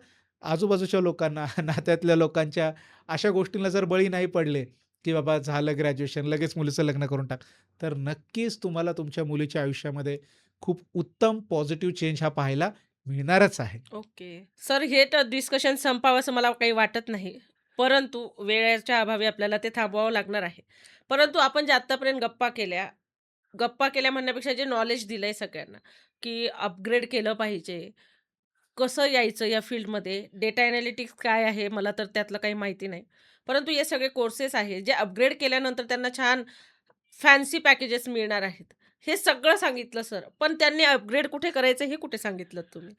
[SPEAKER 2] आजूबाजूच्या लोकांना, नात्यातल्या लोकांच्या अशा गोष्टींना जर बळी नाही पडले, की बाबा झालं ग्रॅज्युएशन, लगेच मुलीचं लग्न करून टाक. तर नक्कीच तुम्हाला तुमच्या मुलीच्या आयुष्यामध्ये खूप उत्तम पॉझिटिव्ह चेंज हा पाहायला मिळणारच आहे.
[SPEAKER 1] ओके. सर हे तर डिस्कशन संपावसं मला काही वाटत नाही. परंतु वेळेच्या अभावी आपल्याला ते थांबवावं लागणार आहे. परंतु आपण जे आत्तापर्यंत गप्पा केल्या म्हणण्यापेक्षा जे नॉलेज दिलंय सगळ्यांना, की अपग्रेड केलं पाहिजे. कसं यायचं या फील्डमध्ये? डेटा एनालिटिक्स काय आहे? मला तर त्यातलं काही माहिती नाही. परंतु हे सगळे कोर्सेस आहे, जे अपग्रेड केल्यानंतर त्यांना छान फॅन्सी पॅकेजेस मिळणार आहेत. हे सगळं सांगितलं सर. पण त्यांनी अपग्रेड कुठे करायचं हे कुठे सांगितलत तुम्ही?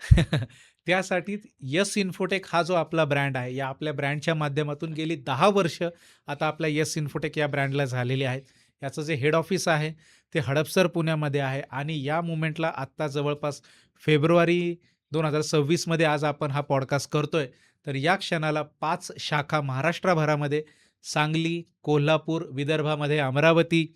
[SPEAKER 2] त्यासाठीच येस इन्फोटेक हा जो आपला ब्रँड आहे, या आपल्या ब्रँडच्या माध्यमातून गेली 10 वर्ष आता आपल्या येस इन्फोटेक या ब्रँडला झालेली आहेत. याचं जे हेड ऑफिस आहे, ते हडपसर पुण्यामध्ये आहे आणि या मोमेंटला आत्ता जवळपास फेब्रुवारी 2026 मध्ये आज आपण हा पॉडकास्ट करतोय. तर या क्षणाला 5 शाखा महाराष्ट्रभरामध्ये सांगली, कोल्हापूर, विदर्भामध्ये अमरावती,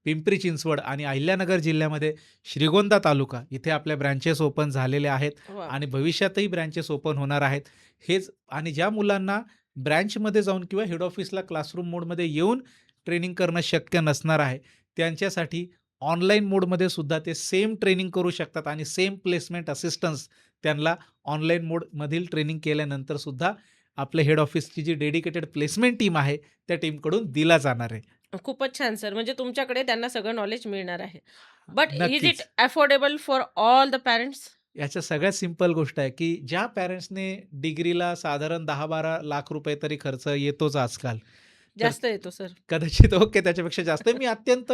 [SPEAKER 2] पिंपरी चिंचवड आणि अहिल्यानगर जिल्ह्यामध्ये श्रीगोंदा तालुका इथे आपल्या ब्रँचेस ओपन झालेले आहेत
[SPEAKER 1] वॉव!
[SPEAKER 2] आणि भविष्यातही ब्रँचेस ओपन होणार आहेत. हेच आणि ज्या मुलांना ब्रँचमध्ये जाऊन किंवा हेड ऑफिसला क्लासरूम मोडमध्ये येऊन ट्रेनिंग करणं शक्य नसणार आहे, त्यांच्यासाठी ऑनलाईन मोडमध्ये सुद्धा ते सेम ट्रेनिंग करू शकतात आणि सेम प्लेसमेंट असिस्टन्स त्यांना ऑनलाईन मोडमधील ट्रेनिंग केल्यानंतर सुद्धा आपल्या हेड ऑफिसची जी डेडिकेटेड प्लेसमेंट टीम आहे, त्या टीमकडून दिला जाणार आहे.
[SPEAKER 1] खूपच छान सर. म्हणजे तुमच्याकडे त्यांना सगळं नॉलेज मिळणार आहे. बट इज इट
[SPEAKER 2] नक्कीच.
[SPEAKER 1] Affordable for all the parents?
[SPEAKER 2] याच्या सगळ्यात सिंपल गोष्ट आहे, की ज्या पॅरेंट्सने डिग्रीला साधारण 10-12 लाख रुपये तरी खर्च येतोच आजकाल. तर
[SPEAKER 1] जास्त येतो सर.
[SPEAKER 2] कदाचित ओके त्याच्यापेक्षा जास्त मी अत्यंत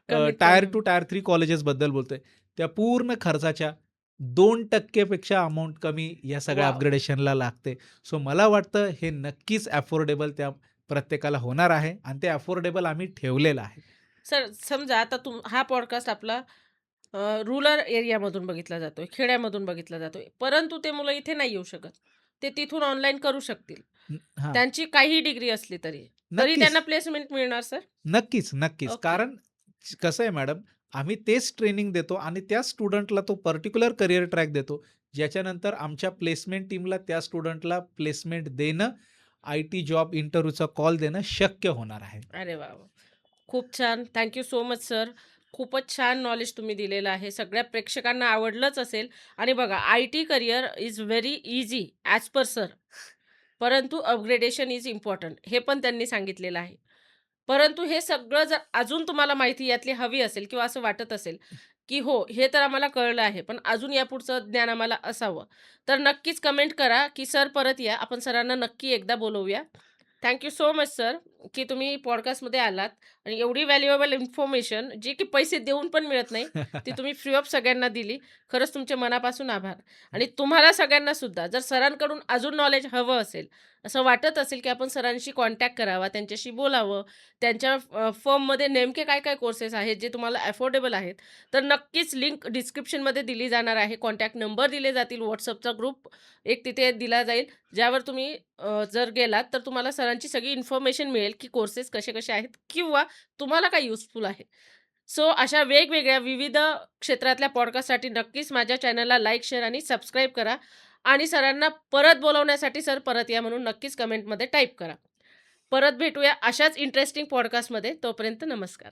[SPEAKER 1] कमीत
[SPEAKER 2] टायर
[SPEAKER 1] कमी.
[SPEAKER 2] टू टायर 3 कॉलेजेसबद्दल बोलतोय. त्या पूर्ण खर्चाच्या 2% पेक्षा अमाउंट कमी या सगळ्या
[SPEAKER 1] वॉव!
[SPEAKER 2] अपग्रेडेशनला लागते. सो मला वाटतं हे नक्कीच अफोर्डेबल त्या प्रत्येकाला होणार आहे आणि ते अफोर्डेबल आम्ही ठेवलेलं आहे.
[SPEAKER 1] सर समजा आता हा पॉडकास्ट आपला रुरल एरियामधून बघितला जातोय, खेड्यामधून बघितला जातोय. परंतु ते मुलं इथे नाही येऊ शकत. ते तिथून ऑनलाईन करू शकतील.
[SPEAKER 2] हां,
[SPEAKER 1] त्यांची काहीही डिग्री असली तरी. तरी
[SPEAKER 2] नक्कीच.
[SPEAKER 1] त्यांना प्लेसमेंट मिळणार सर?
[SPEAKER 2] नक्कीच, नक्कीच.
[SPEAKER 1] ओके.
[SPEAKER 2] कारण कसं आहे मॅडम, आम्ही तेच ट्रेनिंग देतो आणि त्या स्टुडंटला तो पर्टिक्युलर करियर ट्रॅक देतो, ज्याच्यानंतर आमच्या प्लेसमेंट टीमला त्या स्टुडंटला प्लेसमेंट देणं, आय-टी जॉब इंटरव्ह्यूचा कॉल देणं शक्य होणार आहे.
[SPEAKER 1] अरे वाह! वाह! खूप छान. Thank you so much sir. खूपच छान नॉलेज तुम्ही दिलेलं आहे. सगळ्या प्रेक्षकांना आवडलंच असेल आणि बघा IT career is very easy as per sir. परंतु अपग्रेडेशन इज इम्पोर्टंट हे पण त्यांनी सांगितलेलं आहे. परंतु हे सगळं जर अजून तुम्हाला माहिती यातली हवी असेल किंवा असं वाटत असेल, की हो, हे तर आम्हाला कळलं आहे, पण अजून यापुढचं ज्ञान आम्हाला असावं, तर नक्कीच कमेंट करा, की "सर परत या." आपण सरांना नक्की एकदा बोलवूया. Thank you so much sir, की तुम्ही पॉडकास्टमध्ये आलात आणि एवढी व्हॅल्युएबल इन्फॉर्मेशन जी की पैसे देऊन पण मिळत नाही, ती तुम्ही फ्री ऑफ सगळ्यांना दिली. खरंच तुमचे मनापासून आभार. आणि तुम्हाला सगळ्यांना सुद्धा जर सरांकडून अजून नॉलेज हवं असेल, असं वाटत असेल, की आपण सरांशी कॉन्टॅक्ट करावा, त्यांच्याशी बोलावं, त्यांच्या फर्ममध्ये नेमके काय-काय कोर्सेस आहेत, जे तुम्हाला अफोर्डेबल आहेत, तर नक्कीच लिंक डिस्क्रिप्शनमध्ये दिली जाणार आहे. कॉन्टॅक्ट नंबर दिले जातील. WhatsAppचा ग्रुप एक तिथे दिला जाईल, ज्यावर तुम्ही जर गेलात, तर तुम्हाला सरांची सगळी इन्फॉर्मेशन मिळेल, की कोर्सेस कसे-कसे आहेत किंवा तुम्हाला काय युजफुल आहे. सो अशा वेगवेगळ्या विविध क्षेत्रातल्या पॉडकास्टसाठी नक्कीच माझ्या चॅनलला लाईक, शेअर आणि सबस्क्राईब करा आणि सरांना परत बोलावण्यासाठी "सर परत या" म्हणून नक्कीच कमेंटमध्ये टाईप करा. परत भेटूया अशाच इंटरेस्टिंग पॉडकास्टमध्ये. तोपर्यंत नमस्कार.